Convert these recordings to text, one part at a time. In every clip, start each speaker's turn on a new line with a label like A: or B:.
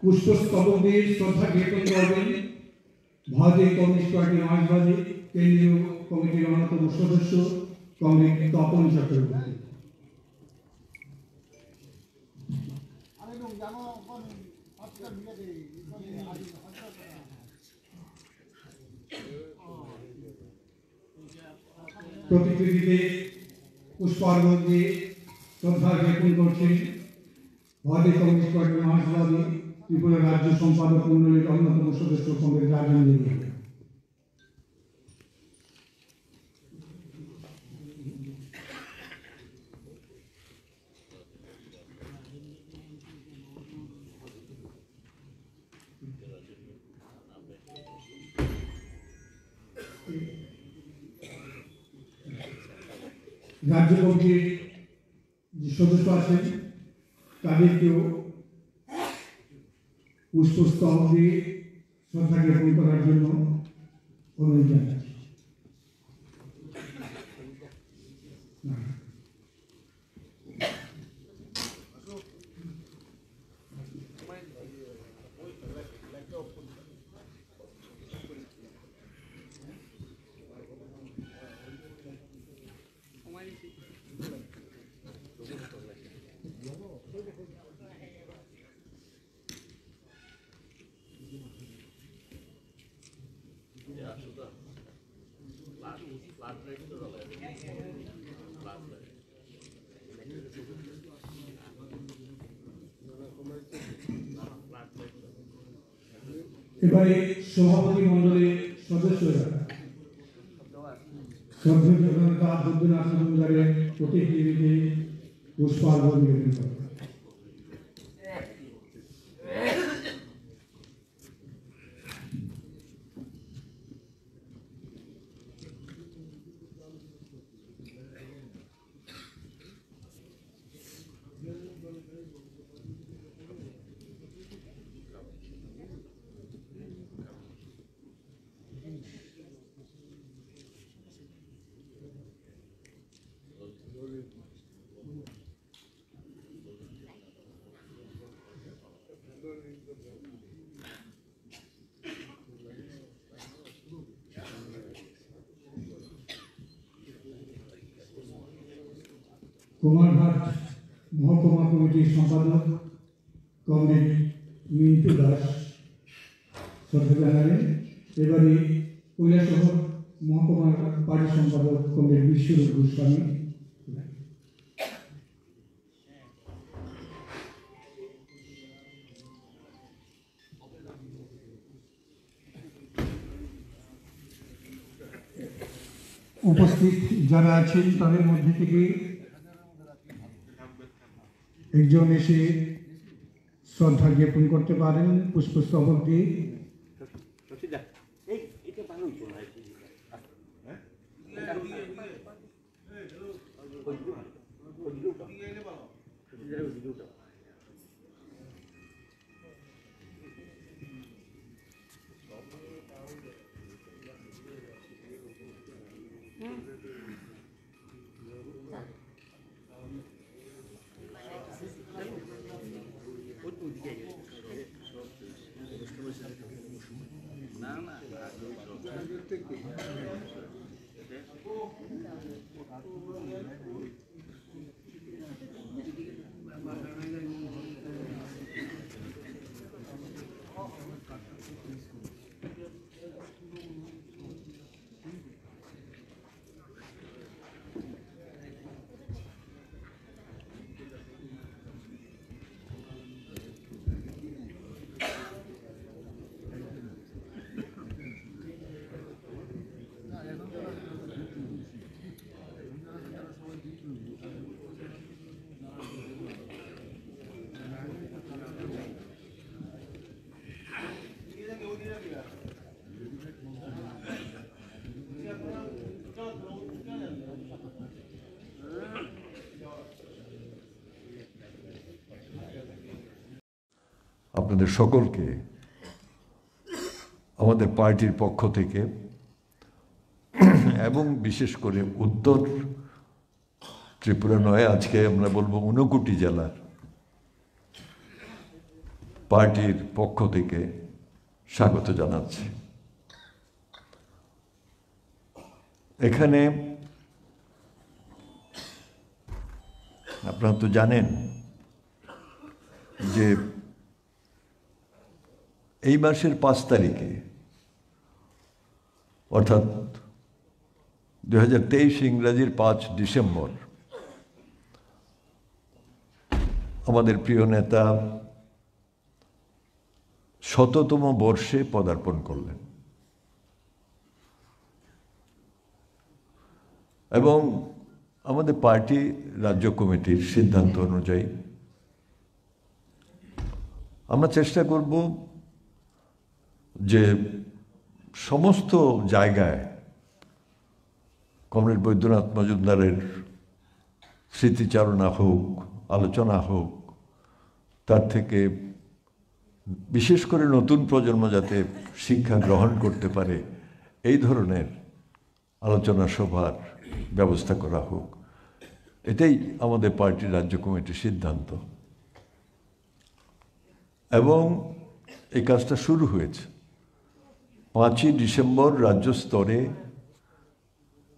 A: পুষ্পস্তবক দিয়ে শ্রদ্ধা জ্ঞাপন করবেন ভারতীয় কমিউনিস্ট পার্টি মার্ক্সবাদী কেন্দ্রীয় কমিটির অন্যতম সদস্য কমরেড তপন চক্রবর্তী। প্রতিকৃতিতে পুষ্পার্ঘ দিয়ে শ্রদ্ধা জ্ঞাপন করছেন ভারতীয় কমিউনিস্ট পার্টি মার্ক্সবাদী ত্রিপুরা রাজ্য সম্পাদক মন্ডলীর অন্যতম সদস্য কমরেড রাজেন্দ্র দে। রাজ্য কমিটির যে সদস্য আছেন তাদেরকেও পুষ্পস্তবক দিয়ে শ্রদ্ধা জ্ঞাপন করার জন্য অনুরোধ জানাচ্ছি। এবারে সভাপতি মন্ডলের সদস্যরা শ্রদ্ধেয় জনতা বৈদ্যনাথ মজুমদারের প্রতিকৃতিতে পুষ্পার্ঘ নিবেদন করেন। কুমারঘাট মহকুমা কমিটির সম্পাদক কমরেড মিন্টু দাস শ্রদ্ধা জানালেন। এবারে কৈলাসহর মহকুমার পার্টি সম্পাদক কমরেড বিশ্বরূপ গোস্বামী। উপস্থিত যারা আছেন তাদের মধ্যে থেকে একজন এসে শ্রদ্ধা জ্ঞাপন করতে পারেন পুষ্পস্তবক দিয়ে।
B: আপনাদের সকলকে আমাদের পার্টির পক্ষ থেকে এবং বিশেষ করে উত্তর ত্রিপুরা নয়, আজকে আমরা বলবো 59 জেলার পার্টির পক্ষ থেকে স্বাগত জানাচ্ছি। এখানে আপনারা তো জানেন যে এই মাসের 5 তারিখে অর্থাৎ 2023 ইংরাজির 5 ডিসেম্বর আমাদের প্রিয় নেতা 100তম বর্ষে পদার্পণ করলেন এবং আমাদের পার্টি রাজ্য কমিটির সিদ্ধান্ত অনুযায়ী আমরা চেষ্টা করব যে সমস্ত জায়গায় কমরেড বৈদ্যনাথ মজুমদারের স্মৃতিচারণা হোক, আলোচনা হোক, তার থেকে বিশেষ করে নতুন প্রজন্ম যাতে শিক্ষা গ্রহণ করতে পারে এই ধরনের আলোচনা সভার ব্যবস্থা করা হোক, এটাই আমাদের পার্টির রাজ্য কমিটির সিদ্ধান্ত এবং এই কাজটা শুরু হয়েছে। 5ই ডিসেম্বর রাজ্য স্তরে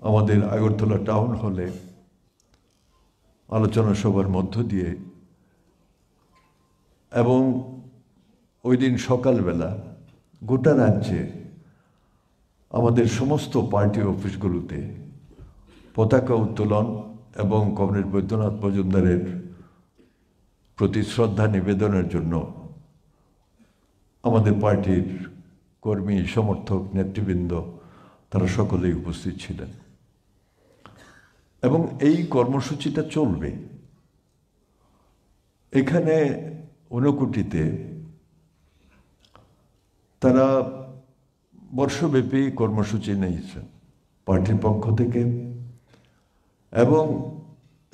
B: আমাদের আগরতলা টাউন হলে আলোচনা সভার মধ্য দিয়ে এবং ওই দিন সকালবেলা গোটা রাজ্যে আমাদের সমস্ত পার্টি অফিসগুলোতে পতাকা উত্তোলন এবং কমরেড বৈদ্যনাথ মজুমদারের প্রতি শ্রদ্ধা নিবেদনের জন্য আমাদের পার্টির কর্মী, সমর্থক, নেতৃবৃন্দ তারা সকলেই উপস্থিত ছিলেন এবং এই কর্মসূচিটা চলবে। এখানে ঊনকোটিতে তারা বর্ষব্যাপী কর্মসূচি নিয়েছেন পার্টির পক্ষ থেকে এবং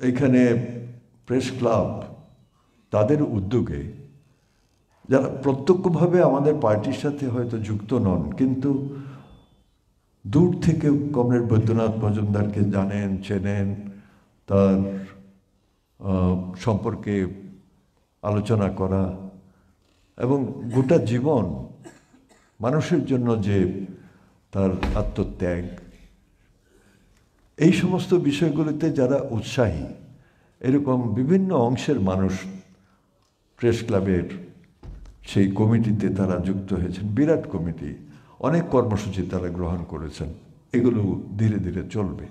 B: এখানে প্রেস ক্লাব তাদের উদ্যোগে যারা প্রত্যক্ষভাবে আমাদের পার্টির সাথে হয়তো যুক্ত নন কিন্তু দূর থেকে কমরেড বৈদ্যনাথ মজুমদারকে জানেন, চেনেন, তার সম্পর্কে আলোচনা করা এবং গোটা জীবন মানুষের জন্য যে তার আত্মত্যাগ, এই সমস্ত বিষয়গুলিতে যারা উৎসাহী এরকম বিভিন্ন অংশের মানুষ প্রেস ক্লাবের সেই কমিটিতে তারা যুক্ত হয়েছেন। বিরাট কমিটি, অনেক কর্মসূচি তারা গ্রহণ করেছেন, এগুলো ধীরে ধীরে চলবে।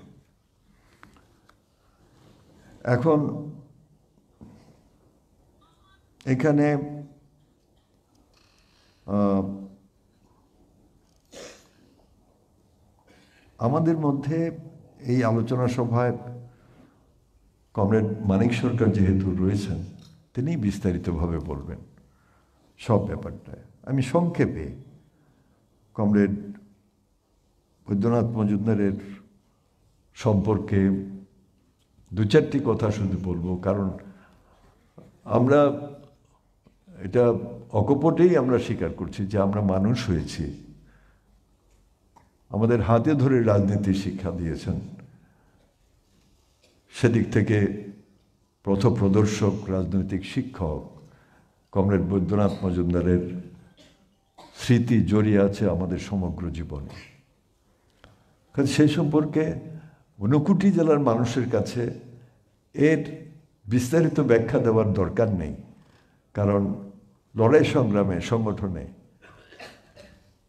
B: এখন এখানে আমাদের মধ্যে এই আলোচনা সভায় কমরেড মানিক সরকার যেহেতু রয়েছেন তিনি বিস্তারিতভাবে বলবেন সব ব্যাপারটায়। আমি সংক্ষেপে কমরেড বৈদ্যনাথ মজুমদারের সম্পর্কে 2-4টি কথা শুধু বলবো, কারণ আমরা এটা অকপটেই আমরা স্বীকার করছি যে আমরা মানুষ হয়েছি। আমাদের হাতে ধরে রাজনীতির শিক্ষা দিয়েছেন, সেদিক থেকে পথপ্রদর্শক, রাজনৈতিক শিক্ষক কমরেড বৈদ্যনাথ মজুমদারের স্মৃতি জড়িয়ে আছে আমাদের সমগ্র জীবনে। কারণ সেই সম্পর্কে ঊনকোটি জেলার মানুষের কাছে এর বিস্তারিত ব্যাখ্যা দেওয়ার দরকার নেই, কারণ লড়াই সংগ্রামে সংগঠনে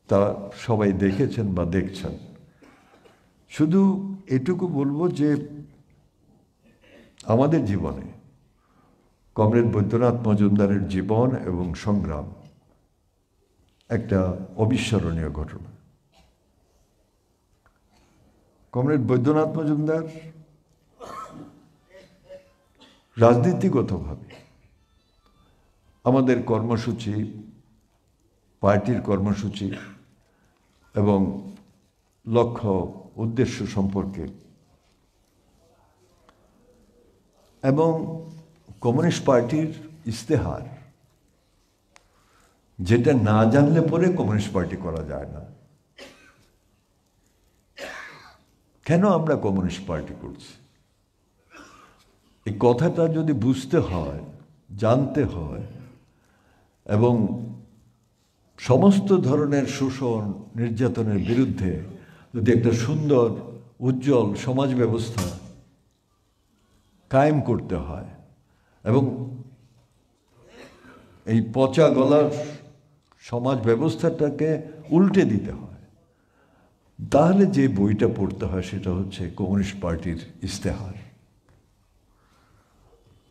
B: তা সবাই দেখেছেন বা দেখছেন। শুধু এটুকু বলবো যে আমাদের জীবনে কমরেড বৈদ্যনাথ মজুমদারের জীবন এবং সংগ্রাম একটা অবিস্মরণীয় ঘটনা। কমরেড বৈদ্যনাথ মজুমদার রাজনীতিগতভাবে আমাদের কর্মসূচি, পার্টির কর্মসূচি এবং লক্ষ্য উদ্দেশ্য সম্পর্কে এবং কমিউনিস্ট পার্টির ইস্তেহার, যেটা না জানলে পরে কমিউনিস্ট পার্টি করা যায় না। কেন আমরা কমিউনিস্ট পার্টি করছি এই কথাটা যদি বুঝতে হয়, জানতে হয় এবং সমস্ত ধরনের শোষণ নির্যাতনের বিরুদ্ধে যদি একটা সুন্দর উজ্জ্বল সমাজ ব্যবস্থা কায়েম করতে হয় এবং এই পচা গলার সমাজ ব্যবস্থাটাকে উল্টে দিতে হয়, তাহলে যে বইটা পড়তে হয় সেটা হচ্ছে কমিউনিস্ট পার্টির ইস্তেহার।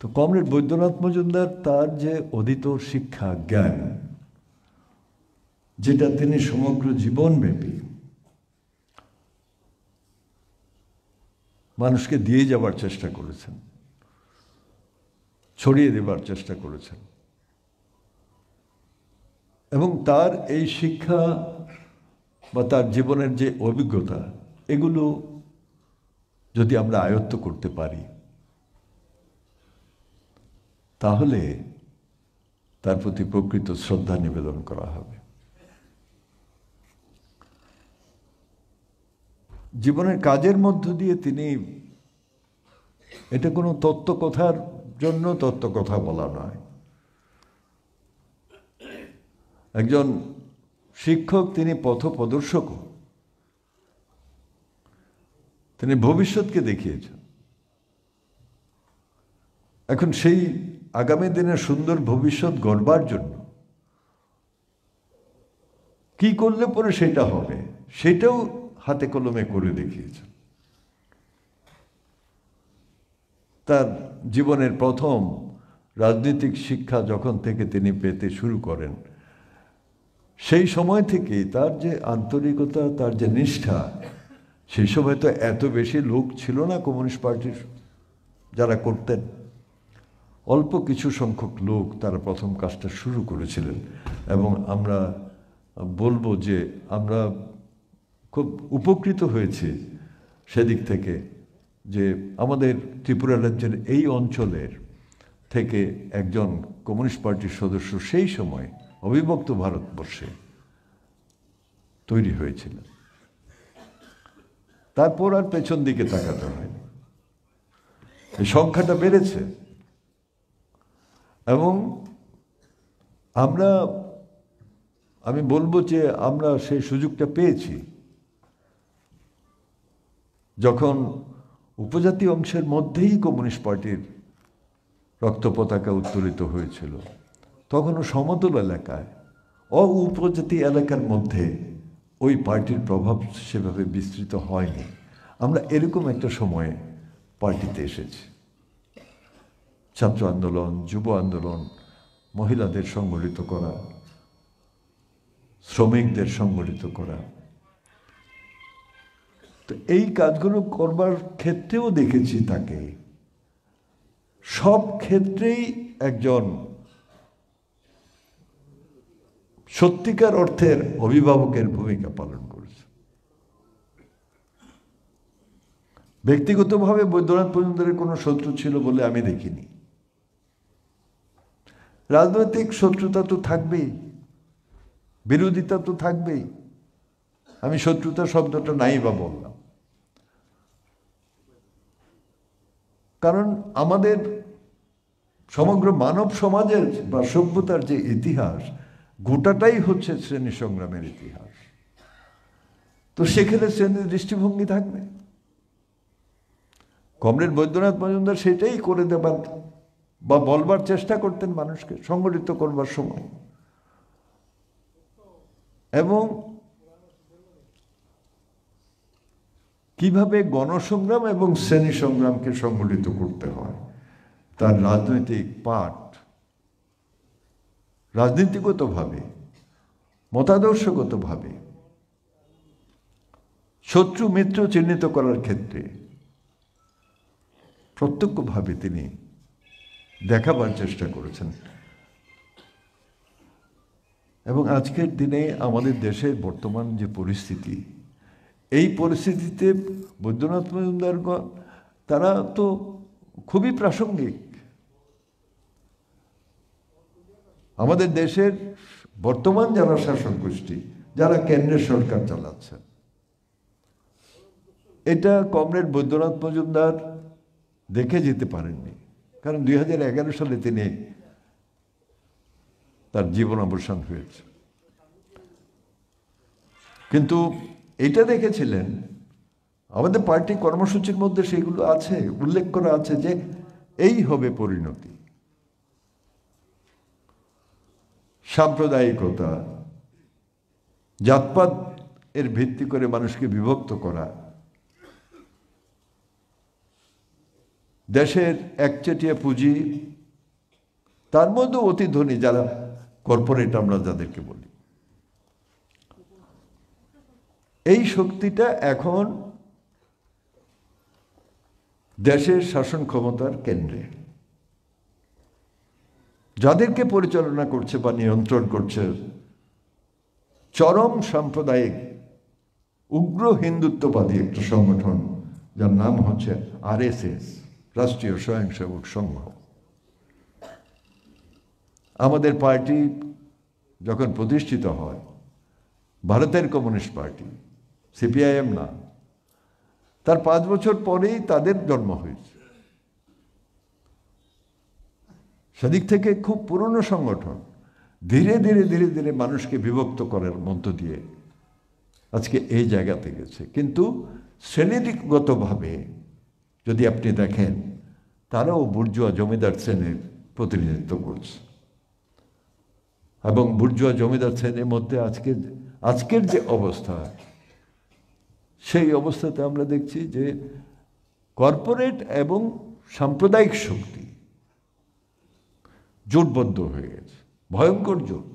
B: তো কমরেড বৈদ্যনাথ মজুমদার তার যে অধীত শিক্ষা জ্ঞান, যেটা তিনি সমগ্র জীবনব্যাপী মানুষকে দিয়ে যাবার চেষ্টা করেছেন, ছড়িয়ে দেবার চেষ্টা করেছেন, এবং তার এই শিক্ষা বা তার জীবনের যে অভিজ্ঞতা, এগুলো যদি আমরা আয়ত্ত করতে পারি তাহলে তার প্রতি প্রকৃত শ্রদ্ধা নিবেদন করা হবে। জীবনের কাজের মধ্য দিয়ে তিনি, এটা কোনো তত্ত্বকথার জন্য তত্ত্বকথা বলা নয়, একজন শিক্ষক, তিনি পথপ্রদর্শক, তিনি ভবিষ্যৎকে দেখিয়েছেন। এখন সেই আগামী দিনের সুন্দর ভবিষ্যৎ গড়বার জন্য কি করলে পরে সেটা হবে, সেটাও হাতে কলমে করে দেখিয়েছেন। তার জীবনের প্রথম রাজনৈতিক শিক্ষা যখন থেকে তিনি পেতে শুরু করেন, সেই সময় থেকেই তার যে আন্তরিকতা, তার যে নিষ্ঠা, সেই সময় তো এত বেশি লোক ছিল না কমিউনিস্ট পার্টির যারা করতেন। অল্প কিছু সংখ্যক লোক তারা প্রথম কাজটা শুরু করেছিলেন, এবং আমরা বলবো যে আমরা খুব উপকৃত হয়েছি সেদিক থেকে যে আমাদের ত্রিপুরা রাজ্যের এই অঞ্চলের থেকে একজন কমিউনিস্ট পার্টির সদস্য সেই সময় অবিভক্ত ভারতবর্ষে তৈরি হয়েছিল। তারপর আর পেছন দিকে তাকাতে হয়নি, এই সংখ্যাটা বেড়েছে, এবং আমি বলবো যে আমরা সেই সুযোগটা পেয়েছি যখন উপজাতি অংশের মধ্যেই কমিউনিস্ট পার্টির রক্ত পতাকা উত্তোলিত হয়েছিল। তখনও সমতল এলাকায়, উপজাতি এলাকার মধ্যে ওই পার্টির প্রভাব সেভাবে বিস্তৃত হয়নি। আমরা এরকম একটা সময়ে পার্টিতে এসেছি। ছাত্র আন্দোলন, যুব আন্দোলন, মহিলাদের সংগঠিত করা, শ্রমিকদের সংগঠিত করা, তো এই কাজগুলো করবার ক্ষেত্রেও দেখেছি তাকে সব ক্ষেত্রেই একজন সত্যিকার অর্থের অভিভাবকের ভূমিকা পালন করেছে। ব্যক্তিগতভাবে বৈদ্যনাথ মজুমদারের কোনো শত্রু ছিল বলে আমি দেখিনি। রাজনৈতিক শত্রুতা তো থাকবেই, বিরোধিতা তো থাকবেই। আমি শত্রুতা শব্দটা নাই বা বললাম, কারণ আমাদের সমগ্র মানব সমাজের বা সভ্যতার যে ইতিহাস, গোটাটাই হচ্ছে শ্রেণী সংগ্রামের ইতিহাস। তো সেখানে শ্রেণীর দৃষ্টিভঙ্গি থাকবে। কমরেড বৈদ্যনাথ মজুমদার সেটাই করে দেবার বা বলবার চেষ্টা করতেন মানুষকে সংগঠিত করবার সময়, এবং কিভাবে গণসংগ্রাম এবং শ্রেণী সংগ্রামকে সংগঠিত করতে হয়, তার রাজনৈতিক পাঠ রাজনীতিগতভাবে, মতাদর্শগতভাবে, শত্রু মিত্র চিহ্নিত করার ক্ষেত্রে প্রত্যক্ষভাবে তিনি দেখাবার চেষ্টা করেছেন। এবং আজকের দিনে আমাদের দেশের বর্তমান যে পরিস্থিতি, এই পরিস্থিতিতে বৈদ্যনাথ মজুমদারগণ তারা তো খুবই প্রাসঙ্গিক। আমাদের দেশের বর্তমান যারা শাসক গোষ্ঠী, যারা কেন্দ্রের সরকার চালাচ্ছেন, এটা কমরেড বৈদ্যনাথ মজুমদার দেখে যেতে পারেননি। কারণ 2011 সালে তিনি তার জীবন অবসান হয়েছে। কিন্তু এটা দেখেছিলেন আমাদের পার্টি কর্মসূচির মধ্যে সেগুলো আছে, উল্লেখ করা আছে যে এই হবে পরিণতি। সাম্প্রদায়িকতা, জাতপাত এর ভিত্তি করে মানুষকে বিভক্ত করা, দেশের একচেটিয়া পুঁজি, তার মধ্যে অতি ধনী যারা কর্পোরেট আমরা যাদেরকে বলি, এই শক্তিটা এখন দেশের শাসন ক্ষমতার কেন্দ্রে। যাদেরকে পরিচালনা করছে বা নিয়ন্ত্রণ করছে চরম সাম্প্রদায়িক উগ্র হিন্দুত্ববাদী একটা সংগঠন, যার নাম হচ্ছে RSS, রাষ্ট্রীয় স্বয়ংসেবক সংঘ। আমাদের পার্টি যখন প্রতিষ্ঠিত হয়, ভারতের কমিউনিস্ট পার্টি, CPIM না, তার 5 বছর পরেই তাদের জন্ম হয়েছে। সেদিক থেকে খুব পুরনো সংগঠন, ধীরে ধীরে ধীরে ধীরে মানুষকে বিভক্ত করার মধ্য দিয়ে আজকে এই জায়গাতে গেছে। কিন্তু শ্রেণীগতভাবে যদি আপনি দেখেন, তারাও বুর্জুয়া জমিদার শ্রেণীর প্রতিনিধিত্ব করছে, এবং বুর্জুয়া জমিদার শ্রেণীর মধ্যে আজকের যে অবস্থা, সেই অবস্থাতে আমরা দেখছি যে কর্পোরেট এবং সাম্প্রদায়িক শক্তি জোটবদ্ধ হয়ে গেছে, ভয়ঙ্কর জোট।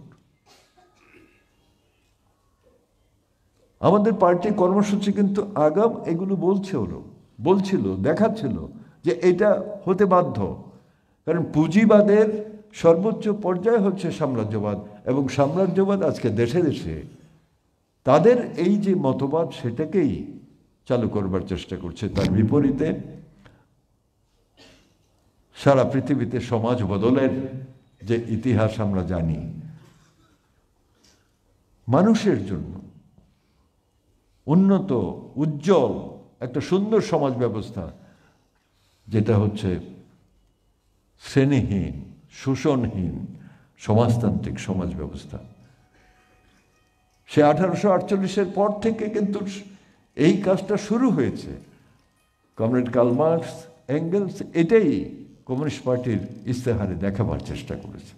B: আমাদের পার্টির কর্মসূচি কিন্তু আগাম এগুলো বলছিল, দেখাচ্ছিল যে এটা হতে বাধ্য। কারণ পুঁজিবাদের সর্বোচ্চ পর্যায়ে হচ্ছে সাম্রাজ্যবাদ, এবং সাম্রাজ্যবাদ আজকে দেশে দেশে তাদের এই যে মতবাদ সেটাকেই চালু করবার চেষ্টা করছে। তার বিপরীতে সারা পৃথিবীতে সমাজ বদলের যে ইতিহাস আমরা জানি, মানুষের জন্য উন্নত, উজ্জ্বল একটা সুন্দর সমাজ ব্যবস্থা, যেটা হচ্ছে শ্রেণীহীন, শোষণহীন সমাজতান্ত্রিক সমাজ ব্যবস্থা, সে 1848-এর পর থেকে কিন্তু এই কাজটা শুরু হয়েছে। কমরেড কার্ল মার্কস, এঙ্গেলস এটাই কমিউনিস্ট পার্টির ইস্তেহারে দেখাবার চেষ্টা করেছে।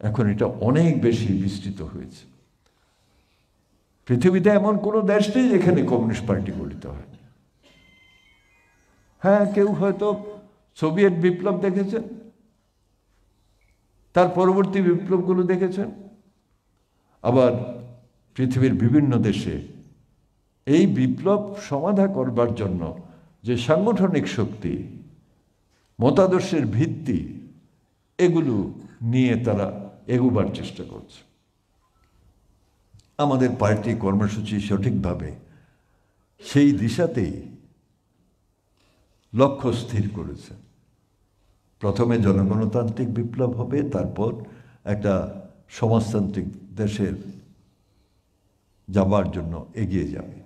B: এখন এটা অনেক বেশি বিস্তৃত হয়েছে। পৃথিবীতে এমন কোনো দেশ নেই যেখানে কমিউনিস্ট পার্টি গঠিত হয়। হ্যাঁ, কেউ হয়তো সোভিয়েত বিপ্লব দেখেছেন, তার পরবর্তী বিপ্লবগুলো দেখেছেন। আবার পৃথিবীর বিভিন্ন দেশে এই বিপ্লব সমাধা করবার জন্য যে সাংগঠনিক শক্তি, মতাদর্শের ভিত্তি, এগুলো নিয়ে তারা এগোবার চেষ্টা করছে। আমাদের পার্টি কর্মসূচি সঠিকভাবে সেই দিশাতেই লক্ষ্য স্থির করেছে। প্রথমে জনগণতান্ত্রিক বিপ্লব হবে, তারপর একটা সমাজতান্ত্রিক দেশের যাবার জন্য এগিয়ে যাবে।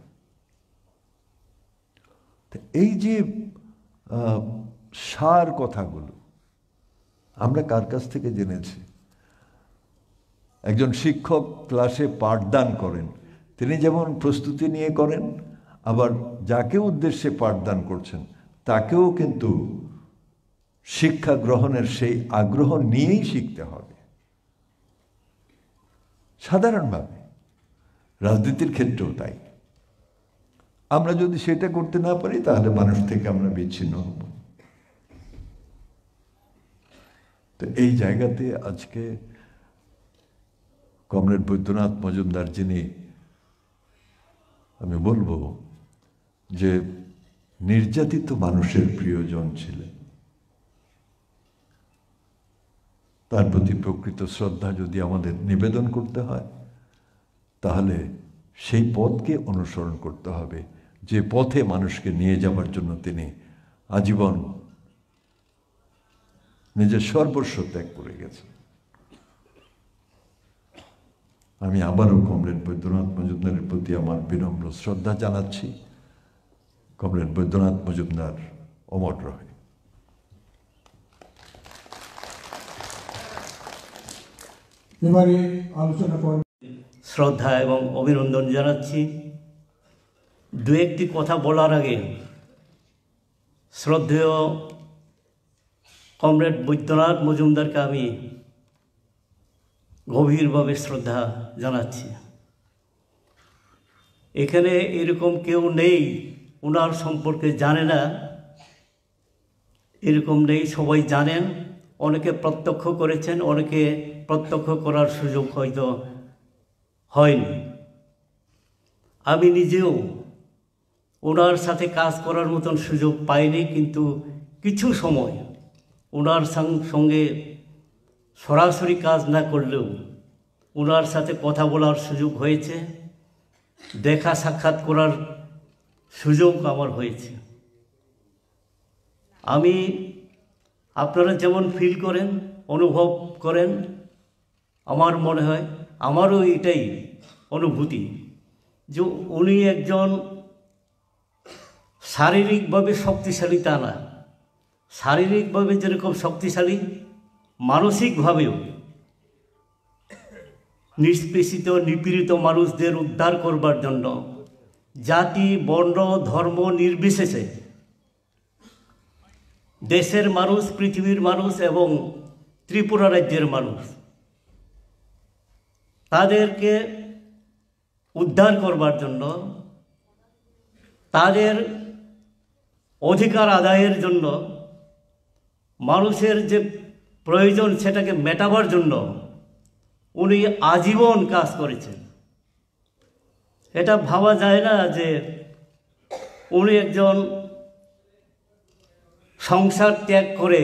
B: এই যে সার কথাগুলো আমরা কার কাছ থেকে জেনেছি? একজন শিক্ষক ক্লাসে পাঠদান করেন, তিনি যেমন প্রস্তুতি নিয়ে করেন, আবার যাকে উদ্দেশ্যে পাঠদান করছেন তাকেও কিন্তু শিক্ষা গ্রহণের সেই আগ্রহ নিয়েই শিখতে হবে। সাধারণভাবে রাজনীতির ক্ষেত্রেও তাই। আমরা যদি সেটা করতে না পারি, তাহলে মানুষ থেকে আমরা বিচ্ছিন্ন হব। তো এই জায়গাতে আজকে কমরেড বৈদ্যনাথ মজুমদার, যিনি আমি বলবো যে নির্যাতিত মানুষের প্রিয়জন ছিলেন, তার প্রতি প্রকৃত শ্রদ্ধা যদি আমাদের নিবেদন করতে হয়, তাহলে সেই পথকে অনুসরণ করতে হবে, যে পথে মানুষকে নিয়ে যাবার জন্য তিনি আজীবন নিজের সর্বস্ব ত্যাগ করে গেছেন। আমি আবারও কমরেড বৈদ্যনাথ মজুমদারের প্রতি আমার বিনম্র শ্রদ্ধা জানাচ্ছি। কমরেড বৈদ্যনাথ মজুমদার অমর রহে।
A: এবারে আলোচনা করবেন
C: শ্রদ্ধা এবং অভিনন্দন জানাচ্ছি। দু একটি কথা বলার আগে শ্রদ্ধেয় কমরেড বৈদ্যনাথ মজুমদারকে আমি গভীরভাবে শ্রদ্ধা জানাচ্ছি। এখানে এরকম কেউ নেই ওনার সম্পর্কে জানে না, এরকম নেই, সবাই জানেন। অনেকে প্রত্যক্ষ করেছেন, অনেকে প্রত্যক্ষ করার সুযোগ হয়তো হয়নি। আমি নিজেও ওনার সাথে কাজ করার মতন সুযোগ পাইনি, কিন্তু কিছু সময় ওনার সঙ্গে সরাসরি কাজ না করলেও ওনার সাথে কথা বলার সুযোগ হয়েছে, দেখা সাক্ষাৎ করার সুযোগ আমার হয়েছে। আমি আপনারা যেমন ফিল করেন, অনুভব করেন, আমার মনে হয় আমারও এটাই অনুভূতি যে উনি একজন শারীরিকভাবে শক্তিশালী তা না, শারীরিকভাবে যেরকম শক্তিশালী মানসিকভাবেও নিষ্পেষিত নিপীড়িত মানুষদের উদ্ধার করবার জন্য জাতি বর্ণ ধর্ম নির্বিশেষে দেশের মানুষ, পৃথিবীর মানুষ এবং ত্রিপুরা রাজ্যের মানুষ তাদেরকে উদ্ধার করবার জন্য, তাদের অধিকার আদায়ের জন্য, মানুষের যে প্রয়োজন সেটাকে মেটাবার জন্য উনি আজীবন কাজ করেছেন। এটা ভাবা যায় না যে উনি একজন সংসার ত্যাগ করে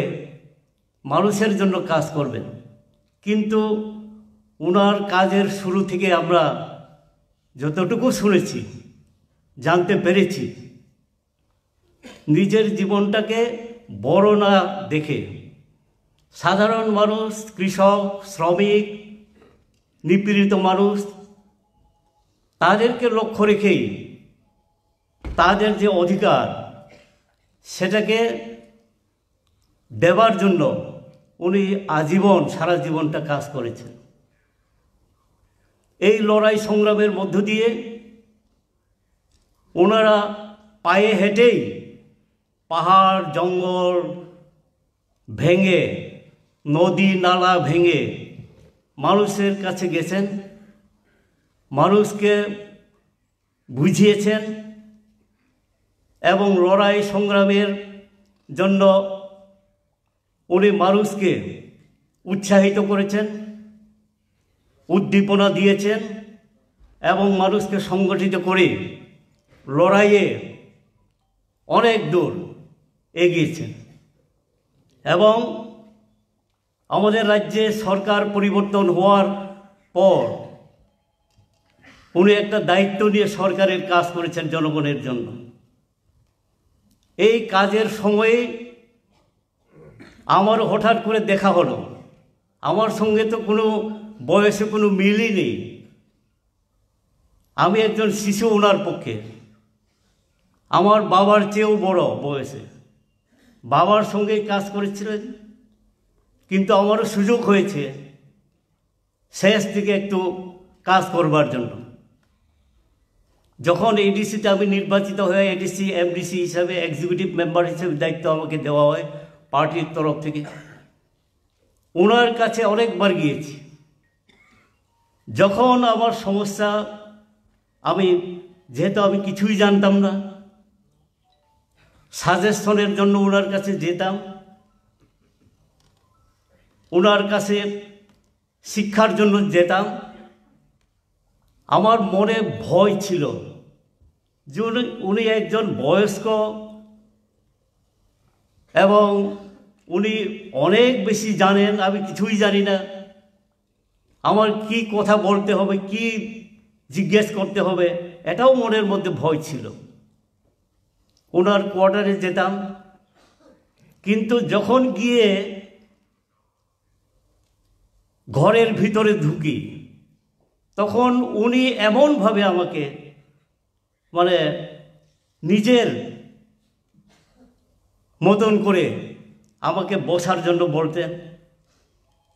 C: মানুষের জন্য কাজ করবেন, কিন্তু ওনার কাজের শুরু থেকে আমরা যতটুকু শুনেছি, জানতে পেরেছি, নিজের জীবনটাকে বড় না দেখে সাধারণ মানুষ, কৃষক, শ্রমিক, নিপীড়িত মানুষ তাদেরকে লক্ষ্য রেখেই তাদের যে অধিকার সেটাকে দেবার জন্য উনি আজীবন, সারা জীবনটা কাজ করেছেন। এই লড়াই সংগ্রামের মধ্য দিয়ে ওনারা পায়ে হেঁটেই পাহাড় জঙ্গল ভেঙে, নদী নালা ভেঙে মানুষের কাছে গেছেন, মানুষকে বুঝিয়েছেন এবং লড়াই সংগ্রামের জন্য উনি মানুষকে উৎসাহিত করেছেন, উদ্দীপনা দিয়েছেন এবং মানুষকে সংগঠিত করে লড়াইয়ে অনেক দূর এগিয়েছেন। এবং আমাদের রাজ্যে সরকার পরিবর্তন হওয়ার পর উনি একটা দায়িত্ব নিয়ে সরকারের কাজ করেছেন জনগণের জন্য। এই কাজের সময়ে আমার হঠাৎ করে দেখা হলো, আমার সঙ্গে তো কোনো বয়সে কোনো মিলই নেই, আমি একজন শিশু ওনার পক্ষে, আমার বাবার চেয়েও বড় বয়সে, বাবার সঙ্গেই কাজ করেছিলেন, কিন্তু আমারও সুযোগ হয়েছে শেষ দিকে একটু কাজ করবার জন্য। যখন এডিসিতে আমি নির্বাচিত হয়ে এডিসি এমডিসি হিসাবে, এক্সিকিউটিভ মেম্বার হিসেবে দায়িত্ব আমাকে দেওয়া হয় পার্টির তরফ থেকে, ওনার কাছে অনেকবার গিয়েছি। যখন আমার সমস্যা, যেহেতু আমি কিছুই জানতাম না, সাজেশনের জন্য ওনার কাছে যেতাম, ওনার কাছে শিক্ষার জন্য যেতাম। আমার মনে ভয় ছিল যে উনি একজন বয়স্ক এবং উনি অনেক বেশি জানেন, আমি কিছুই জানি না, আমার কি কথা বলতে হবে, কি জিজ্ঞেস করতে হবে, এটাও মনের মধ্যে ভয় ছিল। ওনার কোয়ার্টারে যেতাম, কিন্তু যখন গিয়ে ঘরের ভিতরে ঢুকি তখন উনি এমনভাবে আমাকে নিজের মতন করে আমাকে বসার জন্য বলতেন,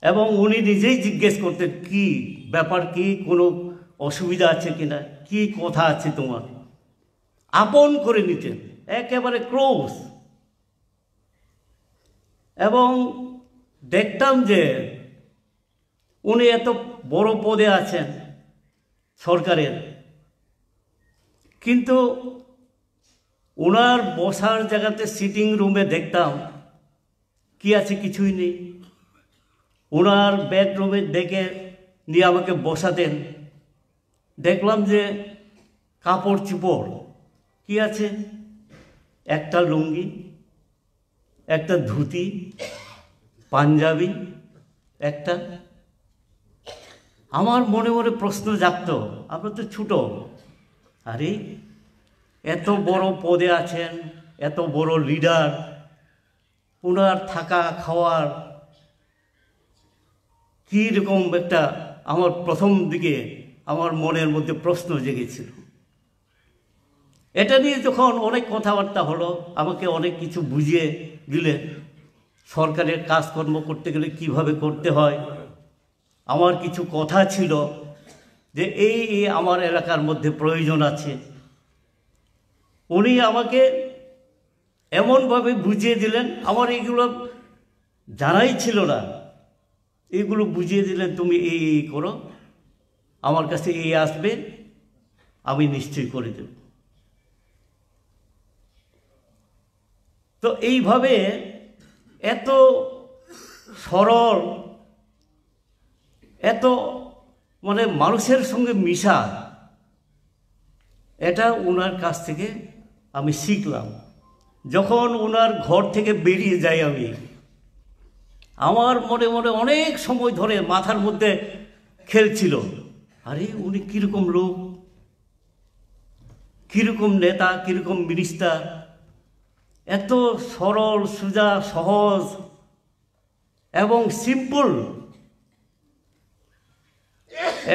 C: এবং উনি নিজেই জিজ্ঞেস করতেন কি ব্যাপার, কি কোনো অসুবিধা আছে কিনা, কি কথা আছে তোমার, আপন করে নিতেন একেবারে ক্লোজ। এবং দেখতাম যে উনি এত বড় পদে আছেন সরকারের, কিন্তু ওনার বসার জায়গাতে সিটিং রুমে দেখতাম কি আছে, কিছুই নেই। ওনার বেডরুমে ডেকে নিয়ে আমাকে বসাতেন, দেখলাম যে কাপড় চোপড় কি আছে, একটা লুঙ্গি, একটা ধুতি, পাঞ্জাবি একটা। আমার মনে মনে প্রশ্ন জাগতো, আমরা তো ছোট, আরে এত বড় পদে আছেন, এত বড় লিডার, ওনার থাকা খাওয়ার কীরকম একটা, আমার প্রথম দিকে আমার মনের মধ্যে প্রশ্ন জেগেছিল। এটা নিয়ে যখন অনেক কথাবার্তা হলো, আমাকে অনেক কিছু বুঝিয়ে দিলেন সরকারের কাজকর্ম করতে গেলে কিভাবে করতে হয়। আমার কিছু কথা ছিল যে এই আমার এলাকার মধ্যে প্রয়োজন আছে, উনি আমাকে এমনভাবে বুঝিয়ে দিলেন, আমার এইগুলো জানাই ছিল না, এগুলো বুঝিয়ে দিলেন তুমি এই করো, আমার কাছে এই আসবে, আমি নিশ্চয়ই করে দেব। তো এইভাবে এত সরল, এত মানে মানুষের সঙ্গে মিশা, এটা ওনার কাছ থেকে আমি শিখলাম। যখন ওনার ঘর থেকে বেরিয়ে যাই আমি, আমার মনে মনে অনেক সময় ধরে মাথার মধ্যে খেলছিল, আরে উনি কীরকম লোক, কীরকম নেতা, কীরকম মিনিস্টার, এত সরল সোজা সহজ এবং সিম্পল।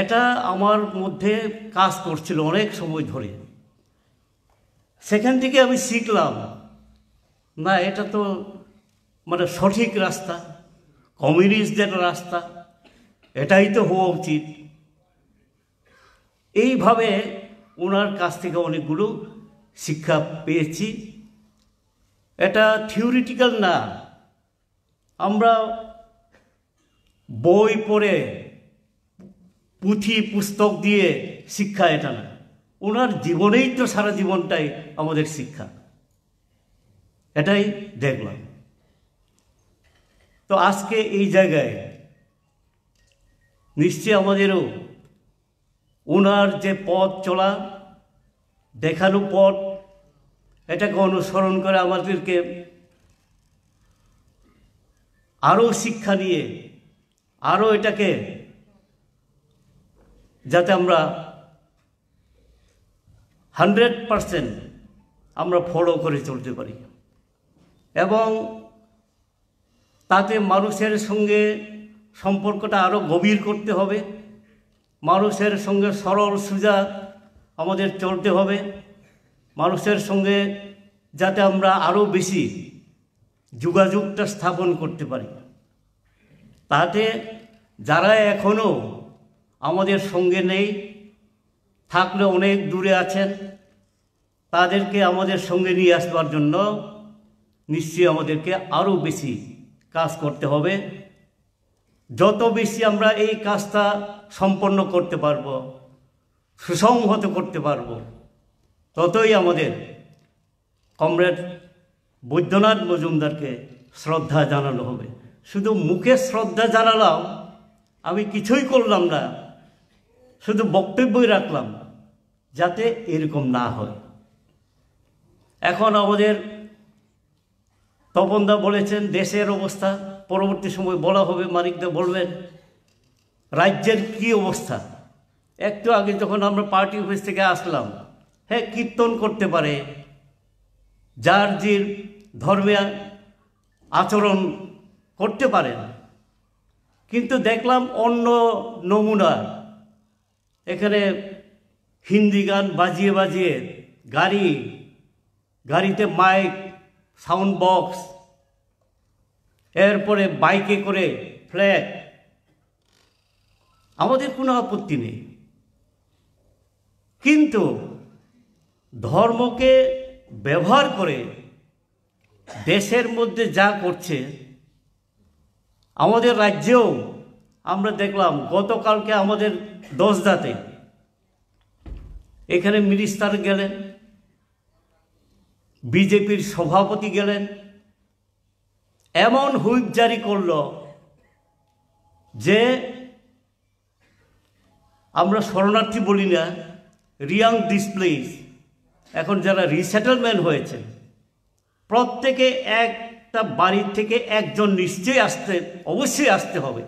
C: এটা আমার মধ্যে কাজ করছিল অনেক সময় ধরে। সেখান থেকে আমি শিখলাম, না এটা তো মানে সঠিক রাস্তা, কমিউনিস্টদের রাস্তা, এটাই তো হওয়া উচিত। এইভাবে ওনার কাছ থেকে অনেকগুলো শিক্ষা পেয়েছি। এটা থিওরিটিক্যাল না, আমরা বই পড়ে পুঁথি পুস্তক দিয়ে শিক্ষা এটা না, ওনার জীবনেই তো সারা জীবনটাই আমাদের শিক্ষা, এটাই দেখলাম। তো আজকে এই জায়গায় নিশ্চয়ই আমাদেরও ওনার যে পথ চলা, দেখানো পথ, এটাকে অনুসরণ করে আমাদেরকে আরও শিক্ষা নিয়ে আরও এটাকে যাতে আমরা 100% আমরা ফলো করে চলতে পারি, এবং তাতে মানুষের সঙ্গে সম্পর্কটা আরও গভীর করতে হবে, মানুষের সঙ্গে সরল সোজা আমাদের চলতে হবে, মানুষের সঙ্গে যাতে আমরা আরও বেশি যোগাযোগটা স্থাপন করতে পারি। তাতে যারা এখনও আমাদের সঙ্গে নেই, থাকলে অনেক দূরে আছেন, তাদেরকে আমাদের সঙ্গে নিয়ে আসবার জন্য নিশ্চয়ই আমাদেরকে আরও বেশি কাজ করতে হবে। যত বেশি আমরা এই কাজটা সম্পন্ন করতে পারব, সুসংহত করতে পারব, ততই আমাদের কমরেড বৈদ্যনাথ মজুমদারকে শ্রদ্ধা জানানো হবে। শুধু মুখে শ্রদ্ধা জানালাম, আমি কিছুই করলাম না, শুধু বক্তব্যই রাখলাম, যাতে এরকম না হয়। এখন আমাদের তপনদা বলেছেন দেশের অবস্থা, পরবর্তী সময় বলা হবে, মানিকদা বলবেন রাজ্যের কি অবস্থা। একটু আগে যখন আমরা পার্টি অফিস থেকে আসলাম, হ্যাঁ কীর্তন করতে পারে, যার যে ধর্মীয় আচরণ করতে পারেন, কিন্তু দেখলাম অন্য নমুনা, এখানে হিন্দি গান বাজিয়ে বাজিয়ে, গাড়িতে মাইক, সাউন্ড বক্স, এরপরে বাইকে করে ফ্ল্যাগ, আমাদের কোনো আপত্তি নেই, কিন্তু ধর্মকে ব্যবহার করে দেশের মধ্যে যা করছে, আমাদের রাজ্যেও আমরা দেখলাম গতকালকে আমাদের দশদাতে এখানে মিনিস্টার গেলেন, বিজেপির সভাপতি গেলেন, এমন হুইপ জারি করল যে আমরা শরণার্থী বলি না, রিয়াং ডিসপ্লেস, এখন যারা রিসেটেলমেন্ট হয়েছে প্রত্যেকে একটা বাড়ির থেকে একজন নিশ্চয়ই অবশ্যই আসতে হবে,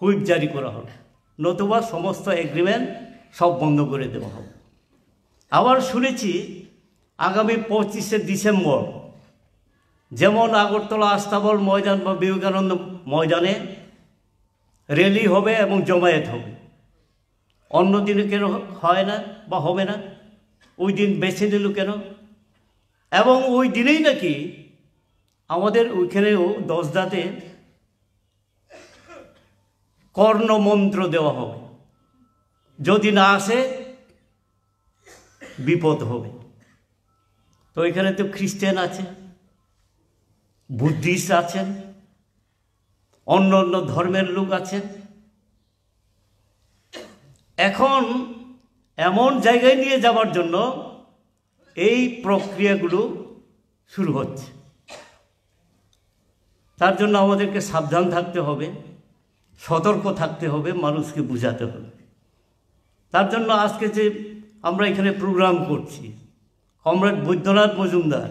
C: হুইপ জারি করা হবে, নতুবা সমস্ত এগ্রিমেন্ট সব বন্ধ করে দেওয়া হবে। আবার শুনেছি আগামী 25শে ডিসেম্বর যেমন আগরতলা আস্তাবল ময়দান বা বিবেকানন্দ ময়দানে র্যালি হবে এবং জমায়েত হবে, অন্য দিনে কেন হয় না বা হবে না? ওই দিন বেছে নিল কেন? এবং ওই দিনেই নাকি আমাদের ওইখানেও দশদাতে কর্ণমন্ত্র দেওয়া হবে, যদি না আসে বিপদ হবে। তো এখানে তো খ্রিস্টান আছে, বুদ্ধিস্ট আছেন, অন্য অন্য ধর্মের লোক আছেন। এখন এমন জায়গায় নিয়ে যাওয়ার জন্য এই প্রক্রিয়াগুলো শুরু হচ্ছে। তার জন্য আমাদেরকে সাবধান থাকতে হবে, সতর্ক থাকতে হবে, মানুষকে বুঝাতে হবে। তার জন্য আজকে যে আমরা এখানে প্রোগ্রাম করছি, কমরেড বৈদ্যনাথ মজুমদার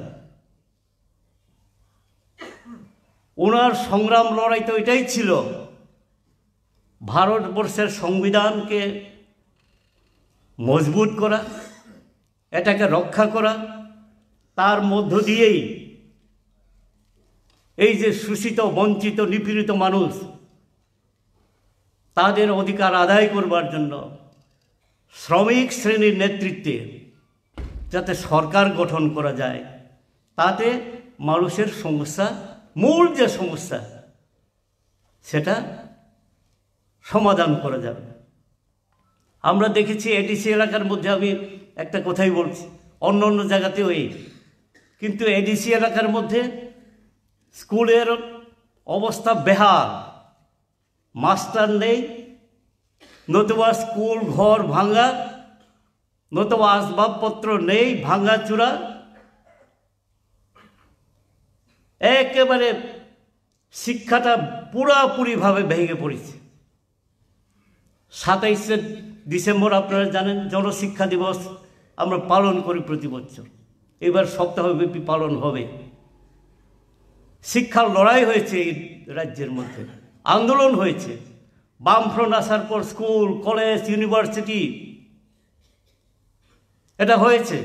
C: ওনার সংগ্রাম লড়াই তো এটাই ছিল, ভারতবর্ষের সংবিধানকে মজবুত করা, এটাকে রক্ষা করা, তার মধ্য দিয়েই এই যে শোষিত, বঞ্চিত, নিপীড়িত মানুষ তাদের অধিকার আদায় করবার জন্য শ্রমিক শ্রেণীর নেতৃত্বে যাতে সরকার গঠন করা যায়, তাতে মানুষের সমস্যা, মূল যে সমস্যা সেটা সমাধান করা যাবে। আমরা দেখেছি এডিসি এলাকার মধ্যে, আমি একটা কথাই বলছি, অন্য অন্য জায়গাতেও এই, কিন্তু এডিসি এলাকার মধ্যে স্কুলের অবস্থা বেহাল, মাস্টার নেই, নতুবা স্কুল ঘর ভাঙা, নতুবা আসবাবপত্র নেই, ভাঙাচুরা, একেবারে শিক্ষাটা পুরাপুরিভাবে ভেঙে পড়েছে। 27শে ডিসেম্বর আপনারা জানেন জনশিক্ষা দিবস আমরা পালন করি প্রতি বছর, এবার সপ্তাহব্যাপী পালন হবে। শিক্ষার লড়াই হয়েছে এই রাজ্যের মধ্যে, আন্দোলন হয়েছে, বামফ্রন্ট আসার পর স্কুল, কলেজ, ইউনিভার্সিটি এটা হয়েছে।